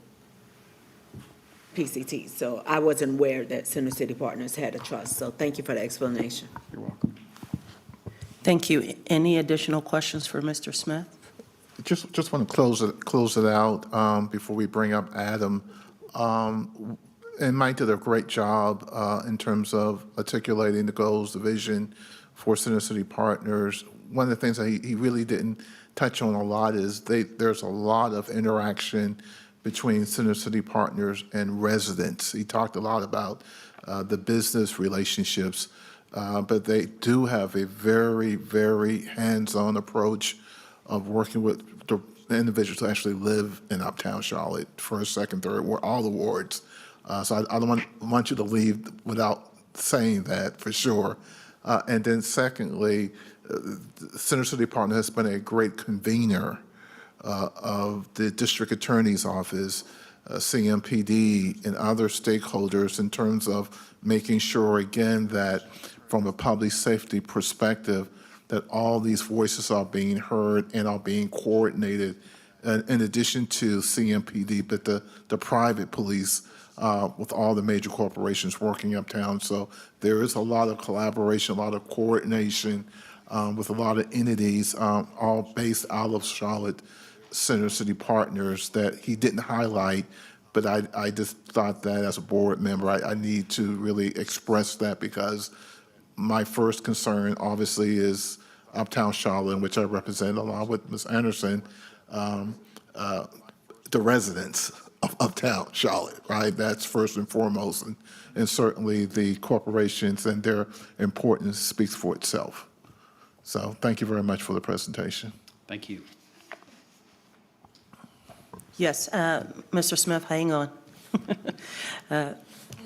PCT. So I wasn't aware that Center City Partners had a trust. So thank you for the explanation. You're welcome. Thank you. Any additional questions for Mr. Smith? Just want to close it out before we bring up Adam. And Mike did a great job in terms of articulating the goals, the vision for Center City Partners. One of the things that he really didn't touch on a lot is there's a lot of interaction between Center City Partners and residents. He talked a lot about the business relationships, but they do have a very, very hands-on approach of working with the individuals who actually live in Uptown Charlotte, first, second, third, all the wards. So I don't want you to leave without saying that for sure. And then secondly, Center City Partners has been a great convener of the District Attorney's Office, CMPD, and other stakeholders in terms of making sure, again, that from a public safety perspective, that all these voices are being heard and are being coordinated, in addition to CMPD, but the private police with all the major corporations working uptown. So there is a lot of collaboration, a lot of coordination with a lot of entities, all based out of Charlotte Center City Partners that he didn't highlight, but I just thought that as a board member, I need to really express that because my first concern obviously is Uptown Charlotte, which I represent along with Ms. Anderson, the residents uptown Charlotte, right? That's first and foremost, and certainly the corporations and their importance speaks for itself. So thank you very much for the presentation. Thank you. Yes, Mr. Smith, hang on.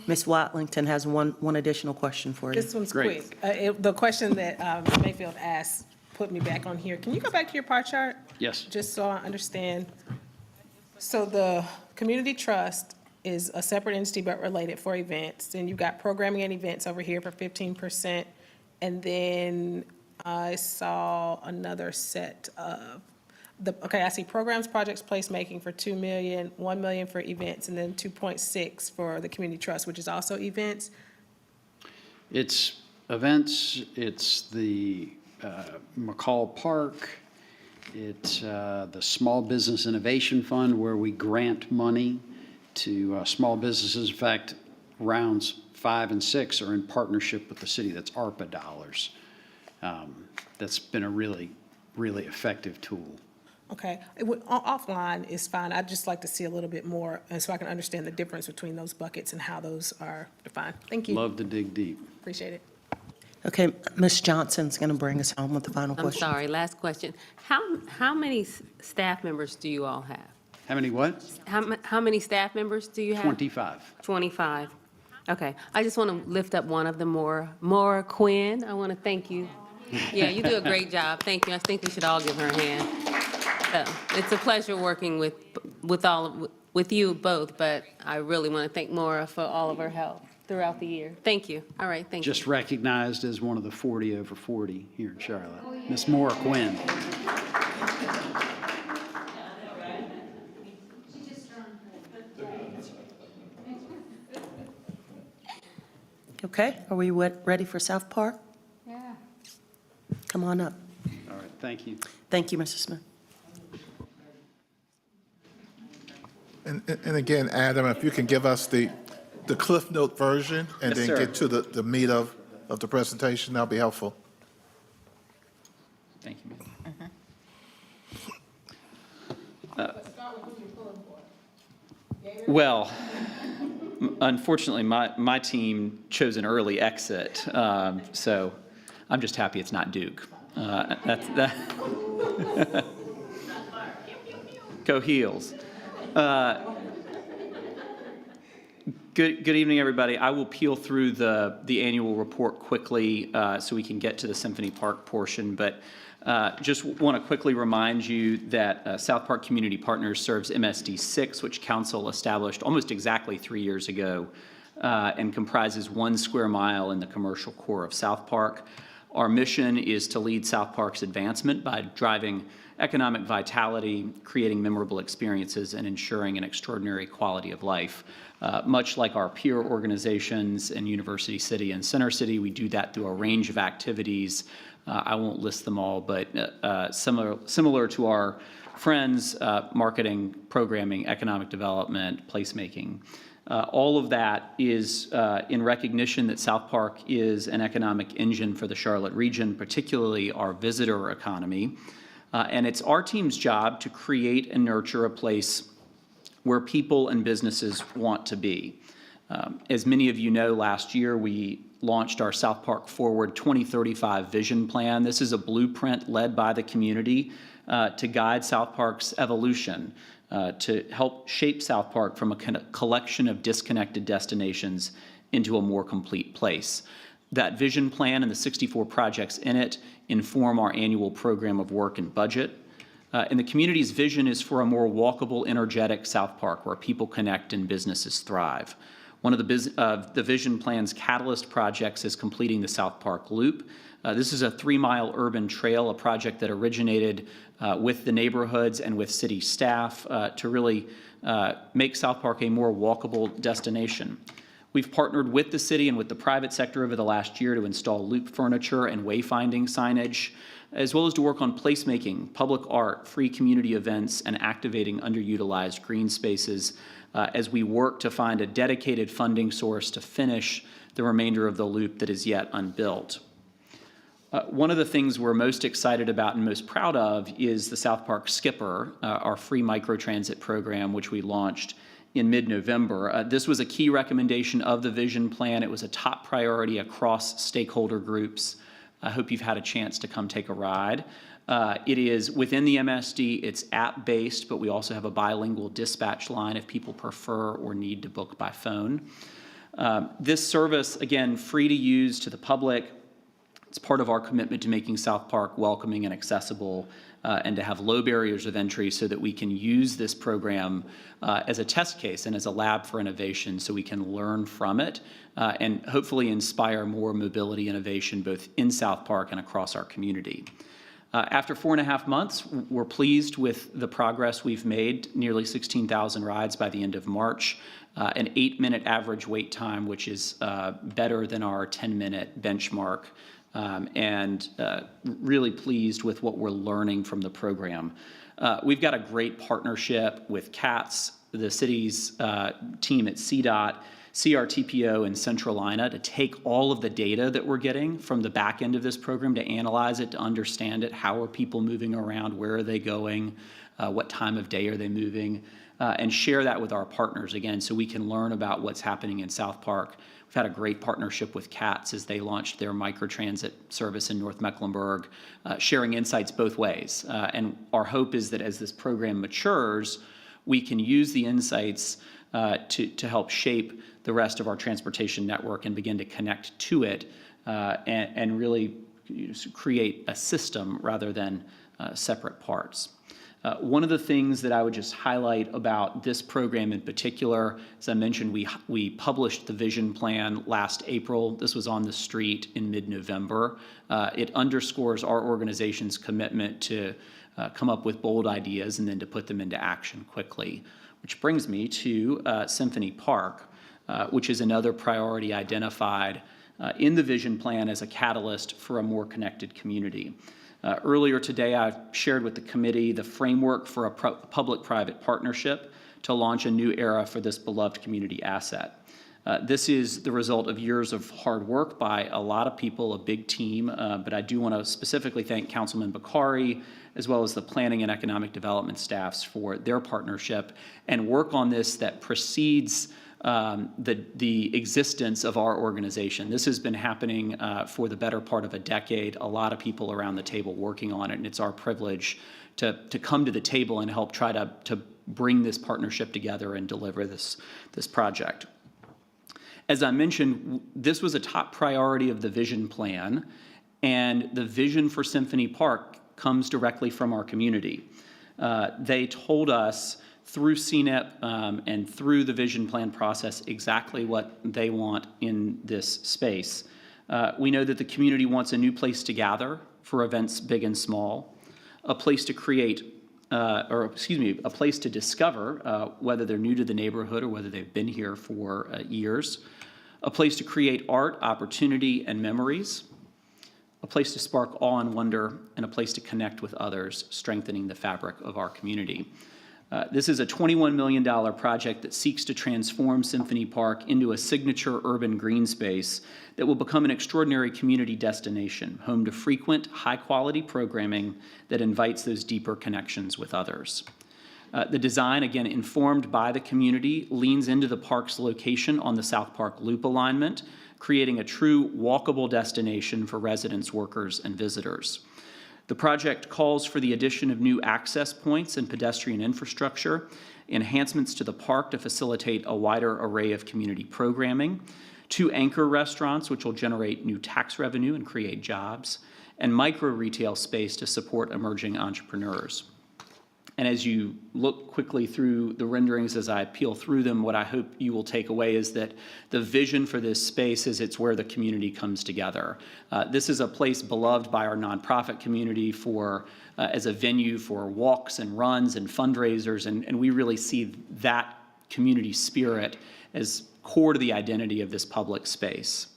Ms. Watlington has one additional question for you. This one's Great. quick. The question that Ms. Mayfield asked put me back on here. Can you go back to your pie chart? Yes. Just so I understand. So the community trust is a separate entity but related for events. Then you've got programming and events over here for 15%. And then I saw another set of okay, I see programs, projects, placemaking for 2 million, 1 million for events, and then 2.6 for the community trust, which is also events. It's events, it's the McCall Park, it's the Small Business Innovation Fund where we grant money to small businesses. In fact, rounds 5 and 6 are in partnership with the city. That's ARPA dollars. That's been a really, really effective tool. Okay, offline is fine. I'd just like to see a little bit more, and so I can understand the difference between those buckets and how those are defined. Thank you. Love to dig deep. Appreciate it. Okay, Ms. Johnson's going to bring us home with the final I'm question. sorry, last question. How many staff members do you all have? How many what? How many staff members do you have? 25. 25. Okay, I just want to lift up one of them, Maura Quinn. I want to thank you. Yeah, you do a great job. Thank you. I think we should all give her a hand. It's a pleasure working with you both, but I really want to thank Maura for all of her help throughout the year. Thank you. All right, thank you. Just recognized as one of the 40 over 40 here in Charlotte. Miss Maura Quinn. Okay, are we ready for South Park? Yeah. Come on up. All right, thank you. Thank you, Mr. Smith. And again, Adam, if you can give us the Cliff Note version and Yes, then sir. get to the meat of the presentation, that'll be helpful. Thank you. Well, unfortunately, my team chose an early exit, so I'm just happy it's not Duke. Go Heels. Good evening, everybody. I will peel through the annual report quickly so we can get to the Symphony Park portion, but just want to quickly remind you that South Park Community Partners serves MSD 6, which Council established almost exactly 3 years ago, and comprises 1 square mile in the commercial core of South Park. Our mission is to lead South Park's advancement by driving economic vitality, creating memorable experiences, and ensuring an extraordinary quality of life. Much like our peer organizations in University City and Center City, we do that through a range of activities. I won't list them all, but similar to our friends, marketing, programming, economic development, placemaking. All of that is in recognition that South Park is an economic engine for the Charlotte region, particularly our visitor economy. And it's our team's job to create and nurture a place where people and businesses want to be. As many of you know, last year we launched our South Park Forward 2035 vision plan. This is a blueprint led by the community to guide South Park's evolution, to help shape South Park from a collection of disconnected destinations into a more complete place. That vision plan and the 64 projects in it inform our annual program of work and budget. And the community's vision is for a more walkable, energetic South Park where people connect and businesses thrive. One of the vision plan's catalyst projects is completing the South Park Loop. This is a 3-mile urban trail, a project that originated with the neighborhoods and with city staff to really make South Park a more walkable destination. We've partnered with the city and with the private sector over the last year to install loop furniture and wayfinding signage, as well as to work on placemaking, public art, free community events, and activating underutilized green spaces as we work to find a dedicated funding source to finish the remainder of the loop that is yet unbuilt. One of the things we're most excited about and most proud of is the South Park Skipper, our free microtransit program, which we launched in mid-November. This was a key recommendation of the vision plan. It was a top priority across stakeholder groups. I hope you've had a chance to come take a ride. It is within the MSD, it's app-based, but we also have a bilingual dispatch line if people prefer or need to book by phone. This service, again, free to use to the public. It's part of our commitment to making South Park welcoming and accessible, and to have low barriers of entry so that we can use this program as a test case and as a lab for innovation so we can learn from it and hopefully inspire more mobility innovation both in South Park and across our community. After 4.5 months, we're pleased with the progress we've made, nearly 16,000 rides by the end of March, an 8-minute average wait time, which is better than our 10-minute benchmark. And really pleased with what we're learning from the program. We've got a great partnership with CATS, the city's team at CDOT, CRTPO, and Centralina to take all of the data that we're getting from the back end of this program to analyze it, to understand it. How are people moving around? Where are they going? What time of day are they moving? And share that with our partners, again, so we can learn about what's happening in South Park. We've had a great partnership with CATS as they launched their microtransit service in North Mecklenburg, sharing insights both ways. And our hope is that as this program matures, we can use the insights to help shape the rest of our transportation network and begin to connect to it and really create a system rather than separate parts. One of the things that I would just highlight about this program in particular, as I mentioned, we published the vision plan last April. This was on the street in mid-November. It underscores our organization's commitment to come up with bold ideas and then to put them into action quickly, which brings me to Symphony Park, which is another priority identified in the vision plan as a catalyst for a more connected community. Earlier today, I shared with the committee the framework for a public-private partnership to launch a new era for this beloved community asset. This is the result of years of hard work by a lot of people, a big team, but I do want to specifically thank Councilman Bakari, as well as the planning and economic development staffs for their partnership and work on this that precedes the existence of our organization. This has been happening for the better part of a decade, a lot of people around the table working on it, and it's our privilege to come to the table and help try to bring this partnership together and deliver this project. As I mentioned, this was a top priority of the vision plan, and the vision for Symphony Park comes directly from our community. They told us through CNEP and through the vision plan process exactly what they want in this space. We know that the community wants a new place to gather for events big and small, a place to create, a place to discover whether they're new to the neighborhood or whether they've been here for years, a place to create art, opportunity, and memories, a place to spark awe and wonder, and a place to connect with others, strengthening the fabric of our community. This is a $21 million project that seeks to transform Symphony Park into a signature urban green space that will become an extraordinary community destination, home to frequent, high-quality programming that invites those deeper connections with others. The design, again, informed by the community, leans into the park's location on the South Park Loop alignment, creating a true walkable destination for residents, workers, and visitors. The project calls for the addition of new access points and pedestrian infrastructure, enhancements to the park to facilitate a wider array of community programming, 2 anchor restaurants which will generate new tax revenue and create jobs, and micro retail space to support emerging entrepreneurs. And as you look quickly through the renderings as I peel through them, what I hope you will take away is that the vision for this space is it's where the community comes together. This is a place beloved by our nonprofit community for as a venue for walks and runs and fundraisers, and we really see that community spirit as core to the identity of this public space.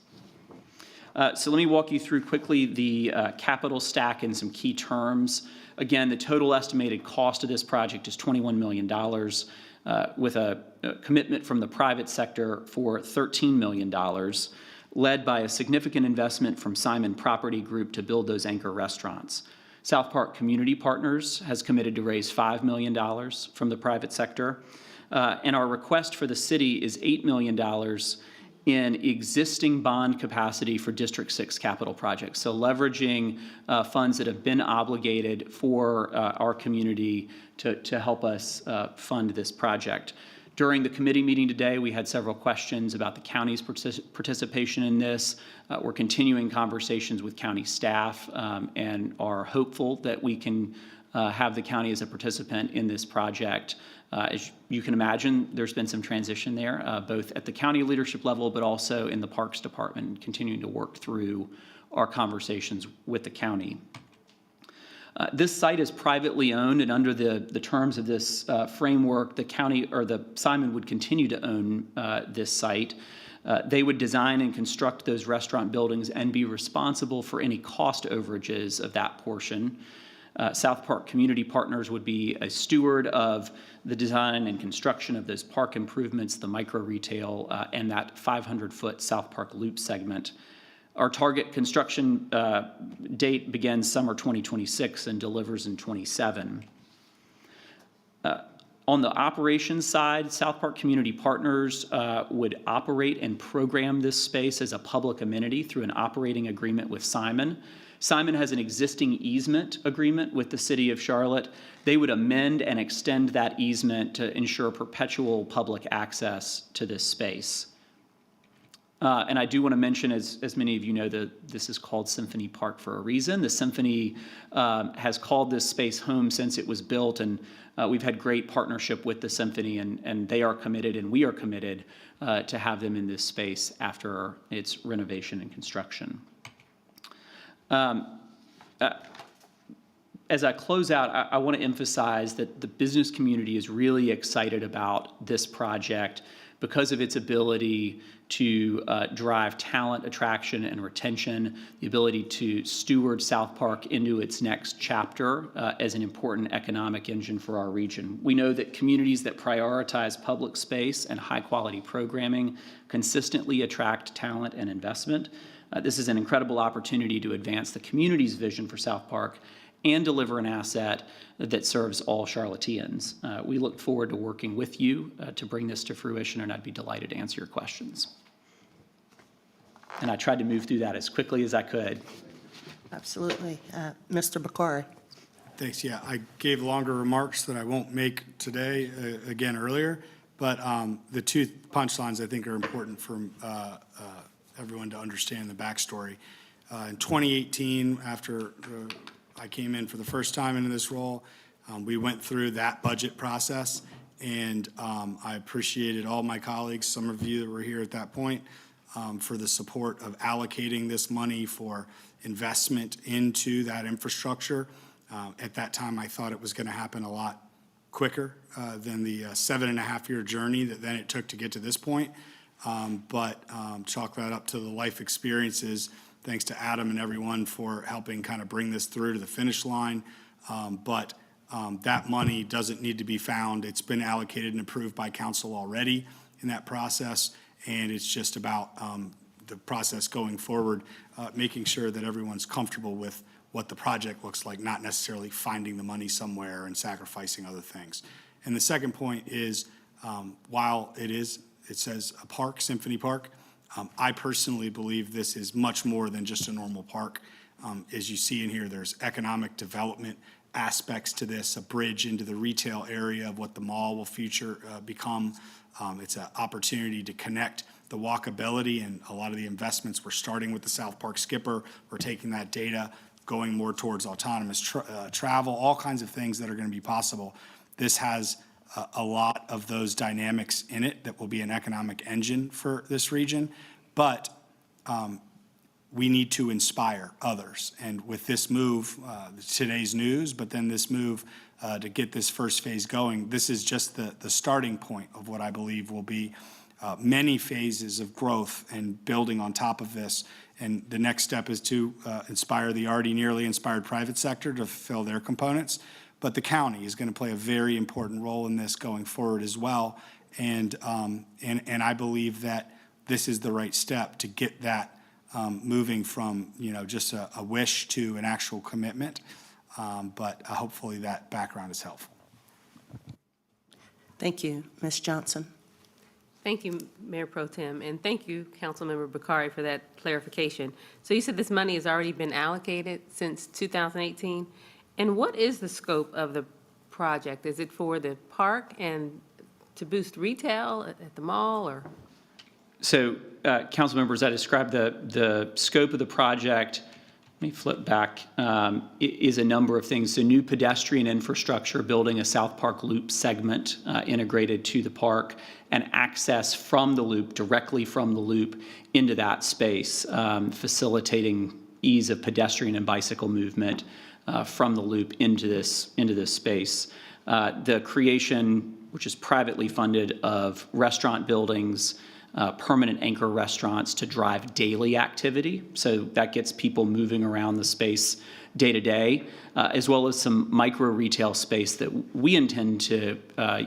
So let me walk you through quickly the capital stack in some key terms. Again, the total estimated cost of this project is $21 million, with a commitment from the private sector for $13 million, led by a significant investment from Simon Property Group to build those anchor restaurants. South Park Community Partners has committed to raise $5 million from the private sector. And our request for the city is $8 million in existing bond capacity for District 6 capital projects. So leveraging funds that have been obligated for our community to help us fund this project. During the committee meeting today, we had several questions about the county's participation in this. We're continuing conversations with county staff and are hopeful that we can have the county as a participant in this project. As you can imagine, there's been some transition there, both at the county leadership level, but also in the Parks Department, continuing to work through our conversations with the county. This site is privately owned, and under the terms of this framework, the county or the Simon would continue to own this site. They would design and construct those restaurant buildings and be responsible for any cost overages of that portion. South Park Community Partners would be a steward of the design and construction of those park improvements, the micro retail, and that 500-foot South Park Loop segment. Our target construction date begins summer 2026 and delivers in 27. On the operations side, South Park Community Partners would operate and program this space as a public amenity through an operating agreement with Simon. Simon has an existing easement agreement with the City of Charlotte. They would amend and extend that easement to ensure perpetual public access to this space. And I do want to mention, as many of you know, that this is called Symphony Park for a reason. The Symphony has called this space home since it was built, and we've had great partnership with the Symphony, and they are committed, and we are committed to have them in this space after its renovation and construction. As I close out, I want to emphasize that the business community is really excited about this project because of its ability to drive talent attraction and retention, the ability to steward South Park into its next chapter as an important economic engine for our region. We know that communities that prioritize public space and high-quality programming consistently attract talent and investment. This is an incredible opportunity to advance the community's vision for South Park and deliver an asset that serves all Charlotteans. We look forward to working with you to bring this to fruition, and I'd be delighted to answer your questions. And I tried to move through that as quickly as I could. Absolutely. Mr. Bakari. Thanks. Yeah, I gave longer remarks that I won't make today, again, earlier. But the two punchlines I think are important for everyone to understand the backstory. In 2018, after I came in for the first time into this role, we went through that budget process, and I appreciated all my colleagues, some of you that were here at that point, for the support of allocating this money for investment into that infrastructure. At that time, I thought it was going to happen a lot quicker than the 7.5-year journey that then it took to get to this point. But chalk that up to the life experiences. Thanks to Adam and everyone for helping kind of bring this through to the finish line. But that money doesn't need to be found. It's been allocated and approved by council already in that process. And it's just about the process going forward, making sure that everyone's comfortable with what the project looks like, not necessarily finding the money somewhere and sacrificing other things. And the second point is, while it says a park, Symphony Park, I personally believe this is much more than just a normal park. As you see in here, there's economic development aspects to this, a bridge into the retail area of what the mall will become. It's an opportunity to connect the walkability, and a lot of the investments we're starting with the South Park Skipper. We're taking that data, going more towards autonomous travel, all kinds of things that are going to be possible. This has a lot of those dynamics in it that will be an economic engine for this region. But we need to inspire others. And with this move, today's news, but then this move to get this first phase going, this is just the starting point of what I believe will be many phases of growth and building on top of this. And the next step is to inspire the already nearly inspired private sector to fulfill their components. But the county is going to play a very important role in this going forward as well. And I believe that this is the right step to get that moving from, just a wish to an actual commitment. But hopefully that background is helpful. Thank you, Ms. Johnson. Thank you, Mayor Pro Tem, and thank you, Councilmember Bakari, for that clarification. So you said this money has already been allocated since 2018? And what is the scope of the project? Is it for the park and to boost retail at the mall, or? So, council members, I described the scope of the project. Let me flip back. Is a number of things. So new pedestrian infrastructure, building a South Park Loop segment integrated to the park, and access from the loop, directly from the loop into that space, facilitating ease of pedestrian and bicycle movement from the loop into this space. The creation, which is privately funded, of restaurant buildings, permanent anchor restaurants to drive daily activity. So that gets people moving around the space day to day, as well as some micro retail space that we intend to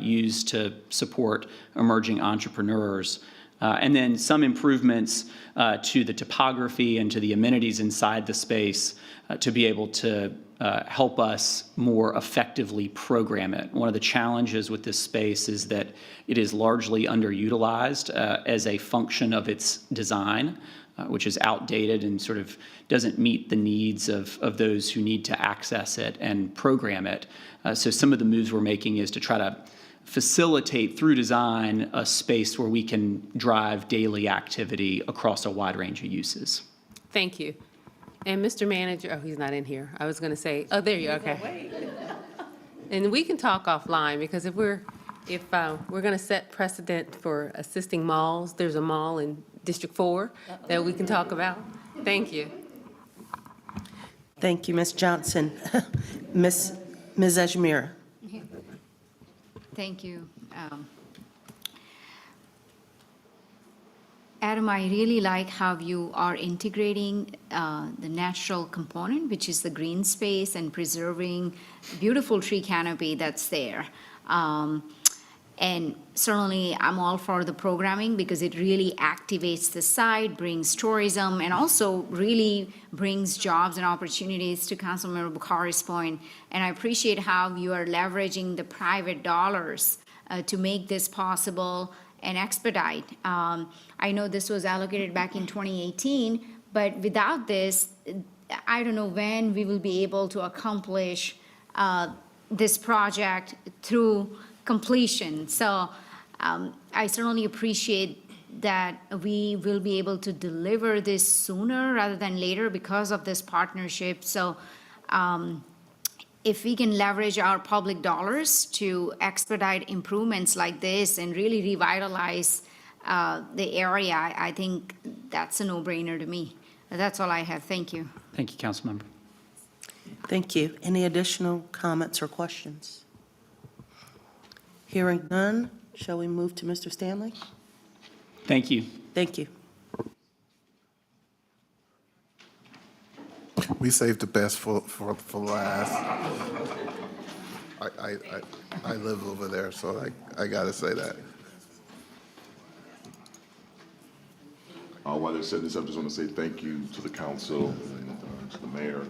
use to support emerging entrepreneurs. And then some improvements to the topography and to the amenities inside the space to be able to help us more effectively program it. One of the challenges with this space is that it is largely underutilized as a function of its design, which is outdated and sort of doesn't meet the needs of those who need to access it and program it. So some of the moves we're making is to try to facilitate through design a space where we can drive daily activity across a wide range of uses. Thank you. And Mr. Manager, oh, he's not in here. I was going to say, oh, there you are, okay. And we can talk offline, because if we're going to set precedent for assisting malls, there's a mall in District 4 that we can talk about. Thank you. Thank you, Ms. Johnson. Ms. Ajmira. Thank you. Adam, I really like how you are integrating the natural component, which is the green space, and preserving beautiful tree canopy that's there. And certainly, I'm all for the programming, because it really activates the site, brings tourism, and also really brings jobs and opportunities, to Councilmember Bakari's point. And I appreciate how you are leveraging the private dollars to make this possible and expedite. I know this was allocated back in 2018, but without this, I don't know when we will be able to accomplish this project through completion. So I certainly appreciate that we will be able to deliver this sooner rather than later because of this partnership. So if we can leverage our public dollars to expedite improvements like this and really revitalize the area, I think that's a no-brainer to me. That's all I have. Thank you. Thank you, Councilmember. Thank you. Any additional comments or questions? Hearing none, shall we move to Mr. Stanley? Thank you. Thank you. We saved the best for last. I live over there, so I gotta say that. While they're setting this up, just want to say thank you to the council and to the mayor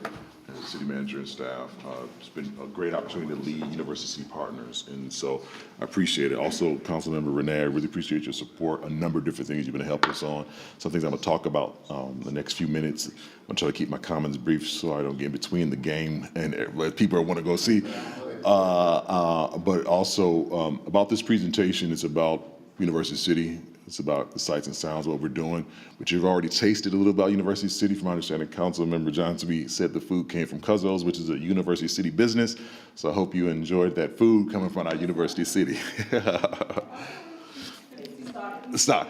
and the city manager and staff. It's been a great opportunity to lead University City Partners, and so I appreciate it. Also, Councilmember Renee, I really appreciate your support. A number of different things you've been helping us on. Some things I'm going to talk about the next few minutes. I'm going to try to keep my comments brief so I don't get in between the game and people want to go see. But also about this presentation, it's about University City. It's about the sights and sounds, what we're doing, but you've already tasted a little about University City. From my understanding, Councilmember Johnson said the food came from Cuzzo's, which is a University City business. So I hope you enjoyed that food coming from our University City. Stop.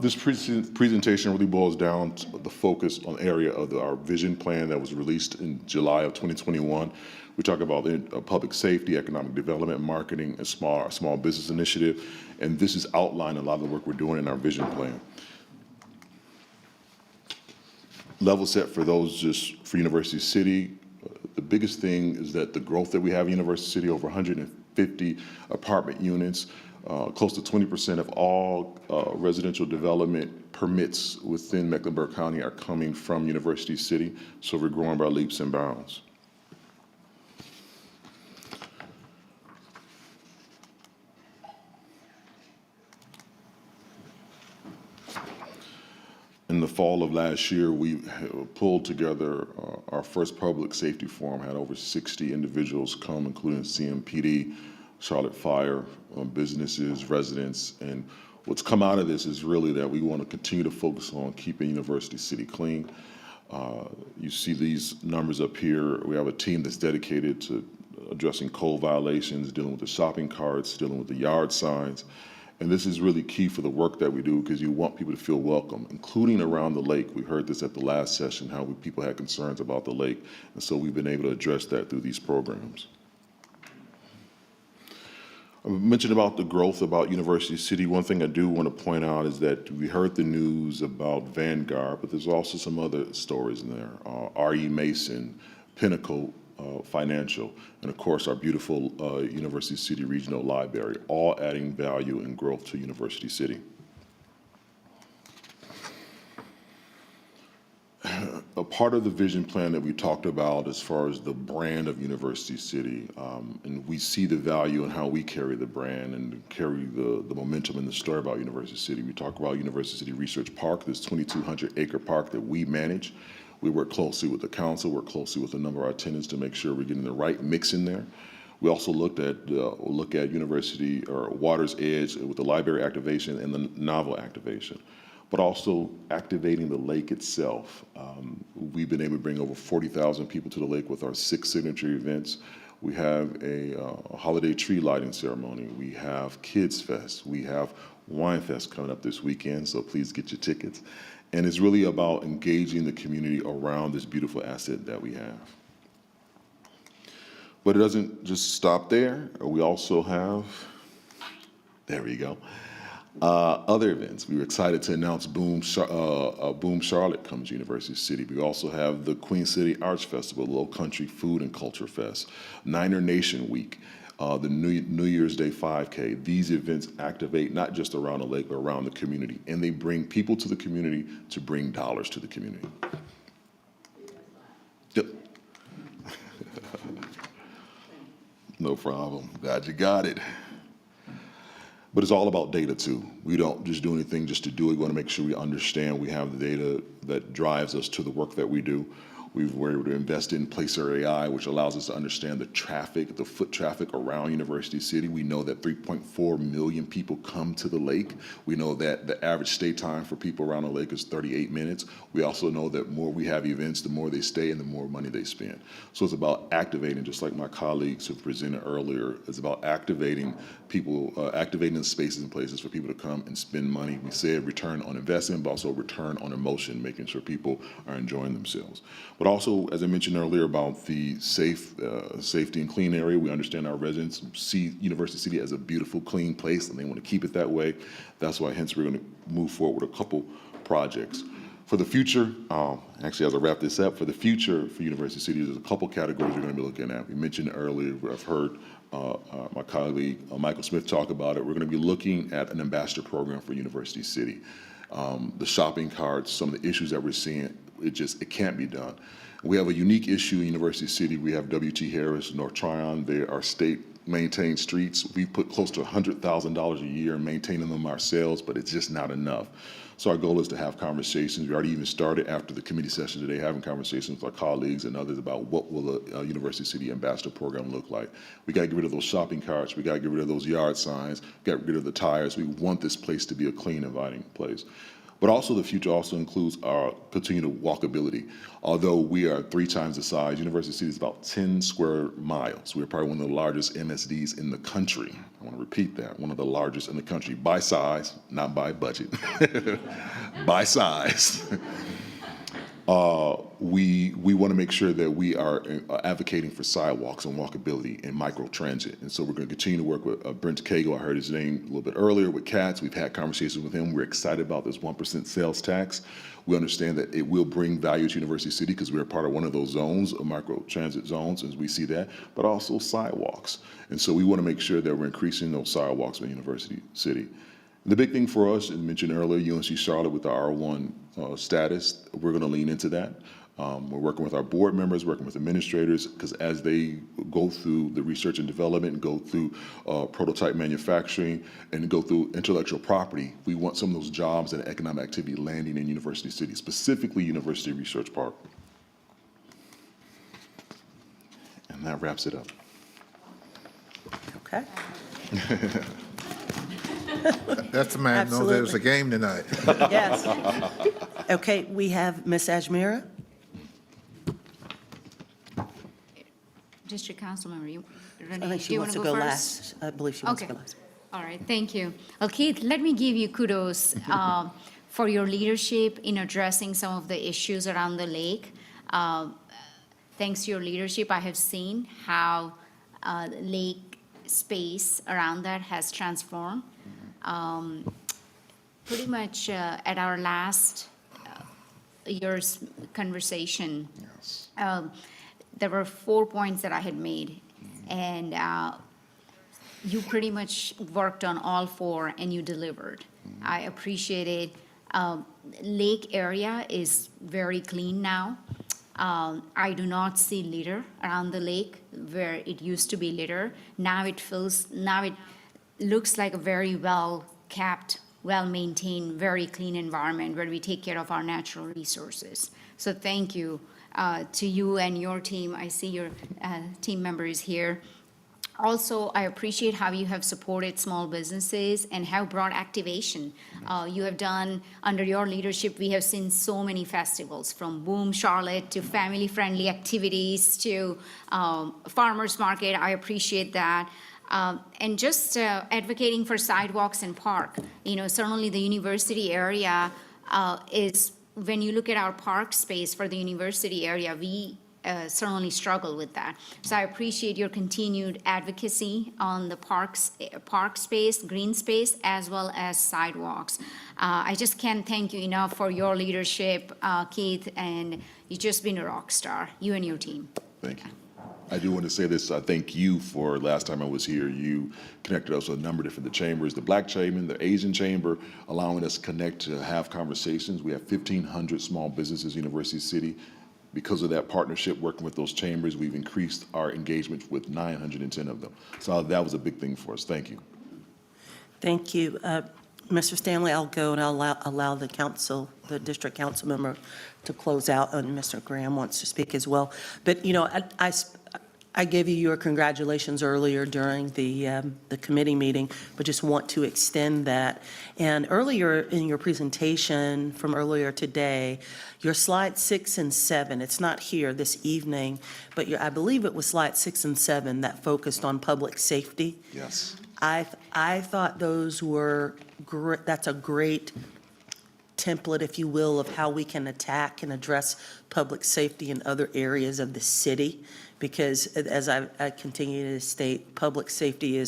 This presentation really boils down to the focus on area of our vision plan that was released in July of 2021. We talk about public safety, economic development, marketing, and small business initiative, and this is outlining a lot of the work we're doing in our vision plan. Level set for those just for University City, the biggest thing is that the growth that we have in University City, over 150 apartment units, close to 20% of all residential development permits within Mecklenburg County are coming from University City, so we're growing by leaps and bounds. In the fall of last year, we pulled together our first public safety forum, had over 60 individuals come, including CMPD, Charlotte Fire, businesses, residents, and what's come out of this is really that we want to continue to focus on keeping University City clean. You see these numbers up here. We have a team that's dedicated to addressing code violations, dealing with the shopping carts, dealing with the yard signs. And this is really key for the work that we do because you want people to feel welcome, including around the lake. We heard this at the last session, how people had concerns about the lake. And so we've been able to address that through these programs. I mentioned about the growth about University City. One thing I do want to point out is that we heard the news about Vanguard, but there's also some other stories in there. R.E. Mason, Pinnacle Financial, and of course our beautiful University City Regional Library, all adding value and growth to University City. A part of the vision plan that we talked about as far as the brand of University City, and we see the value in how we carry the brand and carry the momentum and the story about University City. We talk about University City Research Park, this 2,200-acre park that we manage. We work closely with the council, work closely with a number of our tenants to make sure we're getting the right mix in there. We also look at University or Water's Edge with the library activation and the novel activation, but also activating the lake itself. We've been able to bring over 40,000 people to the lake with our 6 signature events. We have a holiday tree lighting ceremony. We have Kids Fest. We have Wine Fest coming up this weekend, so please get your tickets. And it's really about engaging the community around this beautiful asset that we have. But it doesn't just stop there. We also have, there we go, other events. We were excited to announce Boom Charlotte comes to University City. We also have the Queen City Arts Festival, Low Country Food and Culture Fest, Niner Nation Week, the New Year's Day 5K. These events activate not just around the lake, but around the community. And they bring people to the community to bring dollars to the community. Yep. No problem. Glad you got it. But it's all about data too. We don't just do anything just to do it. We want to make sure we understand we have the data that drives us to the work that we do. We were able to invest in Placer AI, which allows us to understand the traffic, the foot traffic around University City. We know that 3.4 million people come to the lake. We know that the average stay time for people around the lake is 38 minutes. We also know that more we have events, the more they stay and the more money they spend. So it's about activating, just like my colleagues have presented earlier, it's about activating people, activating the spaces and places for people to come and spend money. We said return on investment, but also return on emotion, making sure people are enjoying themselves. But also, as I mentioned earlier about the safety and clean area, we understand our residents see University City as a beautiful, clean place, and they want to keep it that way. That's why, hence, we're going to move forward with a couple projects. For the future, actually, as I wrap this up, for the future for University City, there's a couple categories we're going to be looking at. We mentioned earlier, I've heard my colleague Michael Smith talk about it. We're going to be looking at an ambassador program for University City. The shopping carts, some of the issues that we're seeing, it can't be done. We have a unique issue in University City. We have W.T. Harris, North Tryon. They are state-maintained streets. We put close to $100,000 a year in maintaining them ourselves, but it's just not enough. So our goal is to have conversations. We already even started after the committee session today, having conversations with our colleagues and others about what will a University City ambassador program look like. We got to get rid of those shopping carts. We got to get rid of those yard signs. Get rid of the tires. We want this place to be a clean, inviting place. But also the future also includes our continued walkability. Although we are 3 times the size, University City is about 10 square miles. We're probably one of the largest MSDs in the country. I want to repeat that, one of the largest in the country by size, not by budget, by size. We want to make sure that we are advocating for sidewalks and walkability and micro-transit. And so we're going to continue to work with Brent Cagle. I heard his name a little bit earlier with CATS. We've had conversations with him. We're excited about this 1% sales tax. We understand that it will bring value to University City because we're a part of one of those zones, micro-transit zones, as we see that, but also sidewalks. And so we want to make sure that we're increasing those sidewalks in University City. The big thing for us, as mentioned earlier, UNC Charlotte with the R1 status, we're going to lean into that. We're working with our board members, working with administrators, because as they go through the research and development, and go through prototype manufacturing, and go through intellectual property, we want some of those jobs and economic activity landing in University City, specifically University Research Park. And that wraps it up. Okay. That's the man who knows there's a game tonight. Yes. Okay, we have Ms. Ajmira. District Council Member, I Renee, think do she you want wants to to go go first? last. I believe she wants to Okay. go last. All right, thank you. Well, Keith, let me give you kudos for your leadership in addressing some of the issues around the lake. Thanks to your leadership, I have seen how lake space around that has transformed. Pretty much at our last year's conversation, there were 4 points that I had made, and you pretty much worked on all 4 and you delivered. I appreciate it. Lake area is very clean now. I do not see litter around the lake where it used to be litter. Now it looks like a very well-kept, well-maintained, very clean environment where we take care of our natural resources. So thank you to you and your team. I see your team members here. Also, I appreciate how you have supported small businesses and have brought activation. You have done, under your leadership, we have seen so many festivals, from Boom Charlotte to family-friendly activities to farmers market. I appreciate that. And just advocating for sidewalks and park. You know, certainly the university area is, when you look at our park space for the university area, we certainly struggle with that. So I appreciate your continued advocacy on the park space, green space, as well as sidewalks. I just can't thank you enough for your leadership, Keith, and you've just been a rock star, you and your team. Thank you. I do want to say this. I thank you for last time I was here. You connected us with a number of different chambers, the Black Chamber, the Asian Chamber, allowing us to connect, to have conversations. We have 1,500 small businesses in University City. Because of that partnership, working with those chambers, we've increased our engagement with 910 of them. So that was a big thing for us. Thank you. Thank you. Mr. Stanley, I'll go and I'll allow the council, the district council member to close out, and Mr. Graham wants to speak as well. But, you know, I gave you your congratulations earlier during the committee meeting, but just want to extend that. And earlier in your presentation from earlier today, your slide 6 and 7, it's not here this evening, but I believe it was slide 6 and 7 that focused on public safety. Yes. I thought those were great. That's a great template, if you will, of how we can attack and address public safety in other areas of the city. Because as I continue to state, public safety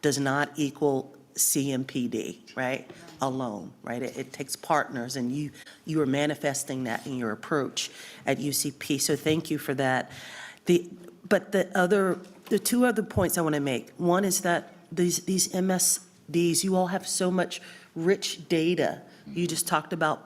does not equal CMPD, right, alone, right? It takes partners, and you are manifesting that in your approach at UCP, so thank you for that. But the 2 other points I want to make, one is that these MSDs, you all have so much rich data. You just talked about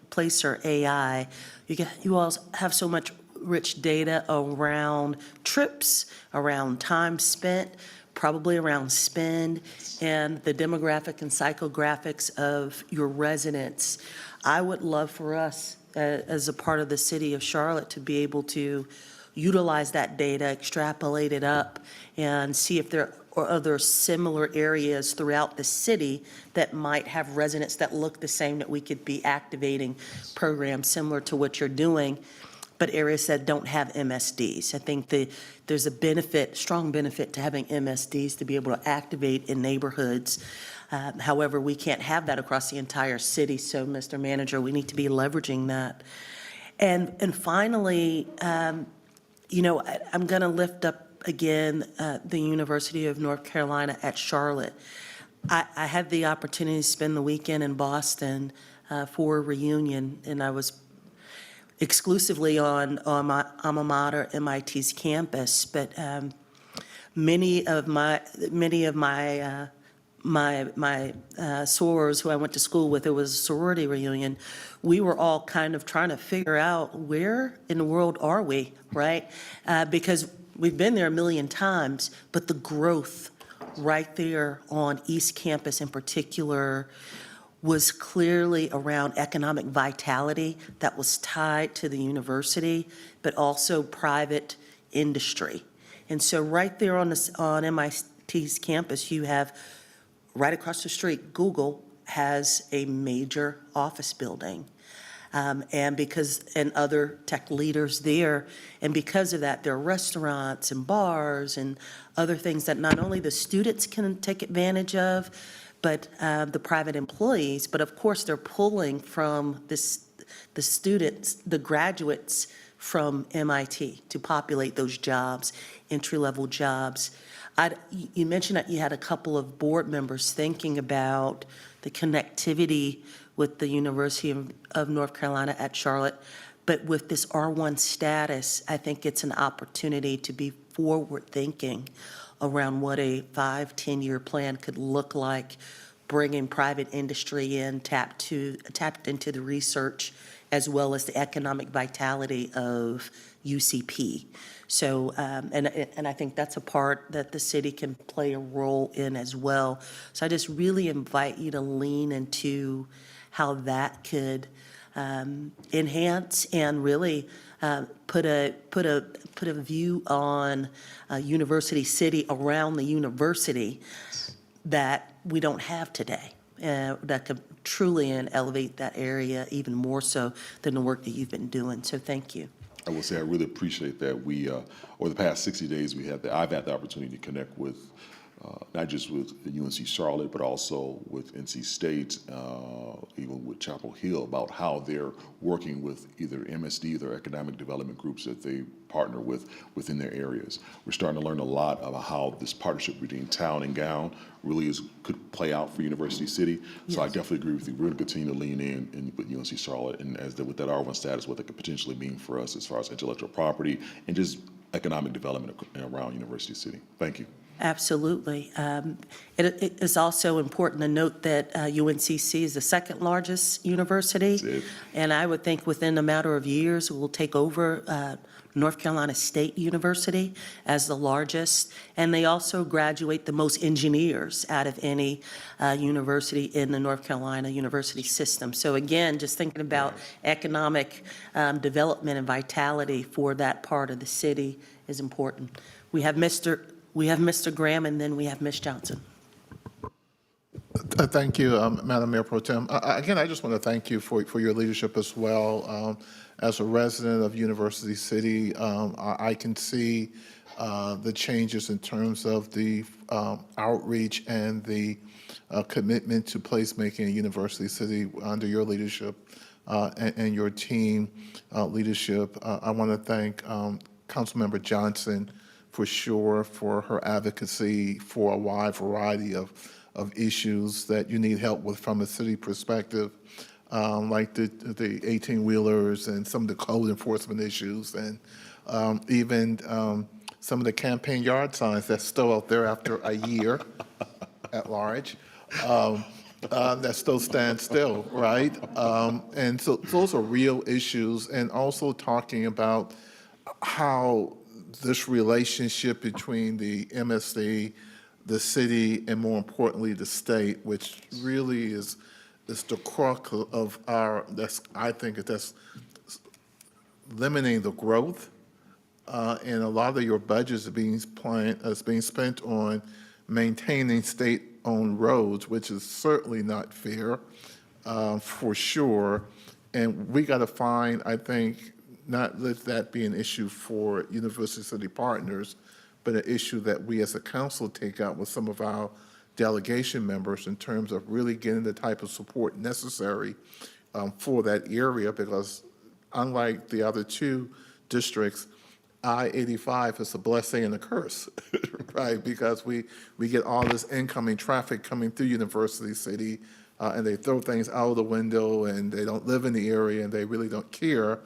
Placer AI. You all have so much rich data around trips, around time spent, probably around spend, and the demographic and psychographics of your residents. I would love for us, as a part of the city of Charlotte, to be able to utilize that data, extrapolate it up, and see if there are other similar areas throughout the city that might have residents that look the same, that we could be activating programs similar to what you're doing, but areas that don't have MSDs. I think there's a benefit, strong benefit to having MSDs to be able to activate in neighborhoods. However, we can't have that across the entire city, so Mr. Manager, we need to be leveraging that. And finally, you know, I'm going to lift up again the University of North Carolina at Charlotte. I had the opportunity to spend the weekend in Boston for a reunion, and I was exclusively on my alma mater, MIT's campus, but many of my my sorors who I went to school with, it was a sorority reunion. We were all kind of trying to figure out where in the world are we, right? Because we've been there a million times, but the growth right there on East Campus in particular was clearly around economic vitality that was tied to the university, but also private industry. And so right there on MIT's campus, you have, right across the street, Google has a major office building. And other tech leaders there. And because of that, there are restaurants and bars and other things that not only the students can take advantage of, but the private employees. But of course, they're pulling from the students, the graduates from MIT to populate those jobs, entry-level jobs. You mentioned that you had a couple of board members thinking about the connectivity with the University of North Carolina at Charlotte. But with this R1 status, I think it's an opportunity to be forward-thinking around what a 5-10-year plan could look like, bringing private industry in, tapped into the research, as well as the economic vitality of UCP. So, and I think that's a part that the city can play a role in as well. So I just really invite you to lean into how that could enhance and really put a view on University City around the university that we don't have today, that could truly elevate that area even more so than the work that you've been doing. So thank you. I will say I really appreciate that. We, over the past 60 days, I've had the opportunity to connect with, not just with UNC Charlotte, but also with NC State, even with Chapel Hill, about how they're working with either MSD, their economic development groups that they partner with within their areas. We're starting to learn a lot about how this partnership between town and gown really could play out for University City. So I definitely agree with you. We're going to continue to lean in with UNC Charlotte, and with that R1 status, what that could potentially mean for us as far as intellectual property and just economic development around University City. Thank you. Absolutely. It is also important to note that UNCC is the second largest university. And I would think within a matter of years, we'll take over North Carolina State University as the largest. And they also graduate the most engineers out of any university in the North Carolina university system. So again, just thinking about economic development and vitality for that part of the city is important. We have Mr. Graham, and then we have Ms. Johnson. Thank you, Madam Mayor Pro Tem. Again, I just want to thank you for your leadership as well. As a resident of University City, I can see the changes in terms of the outreach and the commitment to placemaking in University City under your leadership and your team leadership. I want to thank Councilmember Johnson for sure for her advocacy for a wide variety of issues that you need help with from a city perspective, like the 18-wheelers and some of the code enforcement issues, and even some of the campaign yard signs that's still out there after a year at large, that still stand still, right? And so those are real issues, and also talking about how this relationship between the MSD, the city, and more importantly, the state, which really is the crux of I think that's limiting the growth. And a lot of your budgets are being spent on maintaining state-owned roads, which is certainly not fair, for sure. And we got to find, I think, not let that be an issue for University City Partners, but an issue that we as a council take out with some of our delegation members in terms of really getting the type of support necessary for that area, because unlike the other two districts, I-85 is a blessing and a curse, right? Because we get all this incoming traffic coming through University City, and they throw things out of the window, and they don't live in the area, and they really don't care.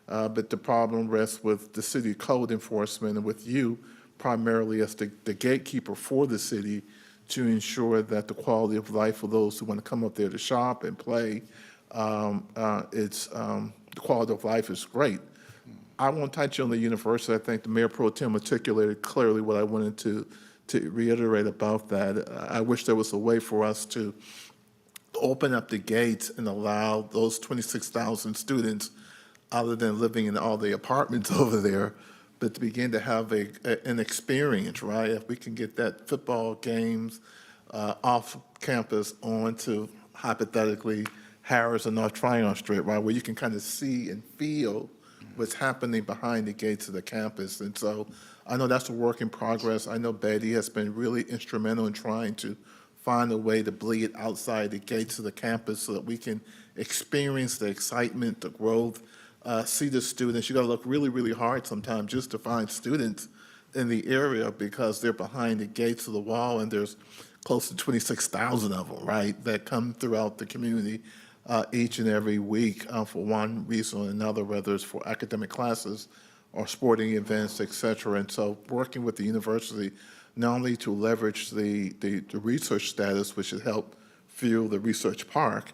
But the problem rests with the city code enforcement and with you primarily as the gatekeeper for the city to ensure that the quality of life for those who want to come up there to shop and play, the quality of life is great. I won't touch on the university. I think the Mayor Pro Tem articulated clearly what I wanted to reiterate about that. I wish there was a way for us to open up the gates and allow those 26,000 students, other than living in all the apartments over there, but to begin to have an experience, right? If we can get that football games off campus onto, hypothetically, Harris or North Tryon Street, right, where you can kind of see and feel what's happening behind the gates of the campus. And so I know that's a work in progress. I know Betty has been really instrumental in trying to find a way to bleed outside the gates of the campus so that we can experience the excitement, the growth, see the students. You got to look really, really hard sometimes just to find students in the area because they're behind the gates of the wall, and there's close to 26,000 of them, right, that come throughout the community each and every week for one reason or another, whether it's for academic classes or sporting events, et cetera. And so working with the university, not only to leverage the research status, which should help fuel the research park,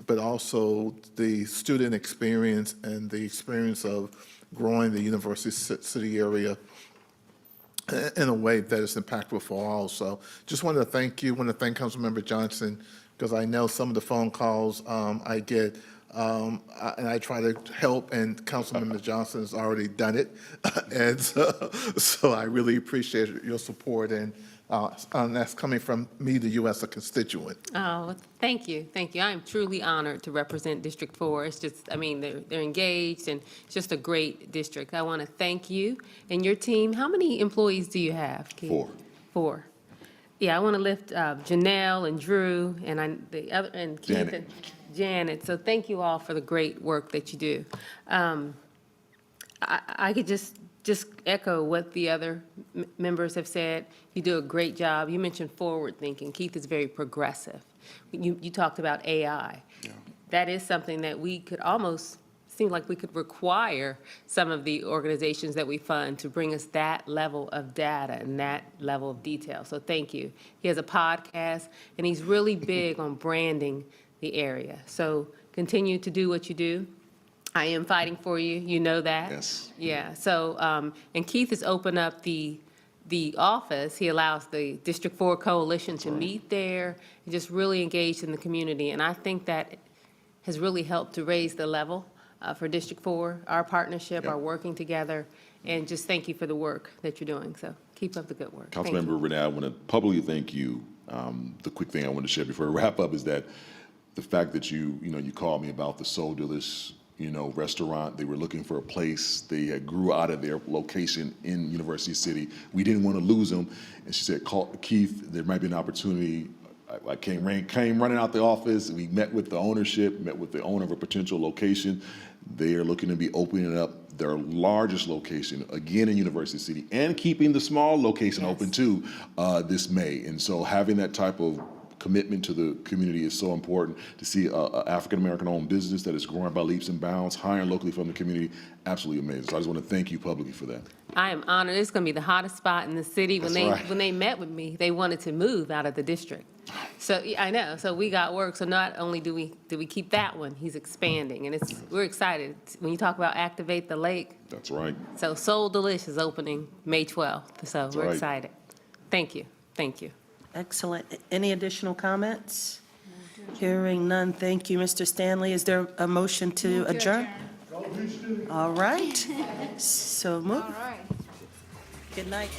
but also the student experience and the experience of growing the University City area in a way that is impactful for all. So just wanted to thank you, want to thank Councilmember Johnson, because I know some of the phone calls I get, and I try to help, and Councilmember Johnson has already done it. And so I really appreciate your support, and that's coming from me to you as a constituent. Oh, thank you, thank you. I am truly honored to represent District 4. It's just, I mean, they're engaged, and it's just a great district. I want to thank you and your team. How many employees do you have, Keith? 4. 4. Yeah, I want to lift Janelle and Drew and the other, and Keith Janet. and Janet. So thank you all for the great work that you do. I could just echo what the other members have said. You do a great job. You mentioned forward thinking. Keith is very progressive. You talked about AI. Yeah. That is something that we could almost seem like we could require some of the organizations that we fund to bring us that level of data and that level of detail. So thank you. He has a podcast, and he's really big on branding the area. So continue to do what you do. I am fighting for you. You know that. Yes. Yeah. So, and Keith has opened up the office. He allows the District 4 Coalition to meet there and just really engage in the community. And I think that has really helped to raise the level for District 4, our partnership, Yep. our working together. And just thank you for the work that you're doing. So keep up the good work. Thank you. Councilmember Renee, I want to publicly thank you. The quick thing I want to share before we wrap up is that the fact that you called me about the Soul Delish, restaurant. They were looking for a place. They had grew out of their location in University City. We didn't want to lose them. And she said, call Keith, there might be an opportunity. I came running out the office. We met with the ownership, met with the owner of a potential location. They are looking to be opening up their largest location, again in University City, and keeping the small location open too this May. And so having that type of commitment to the community is so important. To see an African-American owned business that is growing by leaps and bounds, hiring locally from the community, absolutely amazing. So I just want to thank you publicly for that. I am honored. It's going to be the hottest spot in the city. When they met with me, they wanted to move out of the district. So yeah, I know. So we got work. So not only do we keep that one, he's expanding, and we're excited. When you talk about Activate the Lake, That's right. so Soul Delish is opening May 12th. So we're right. excited. Thank you. Thank you. Excellent. Any additional comments? Hearing none, thank you, Mr. Stanley. Is there a motion to adjourn? All right. So move. All right. Good night.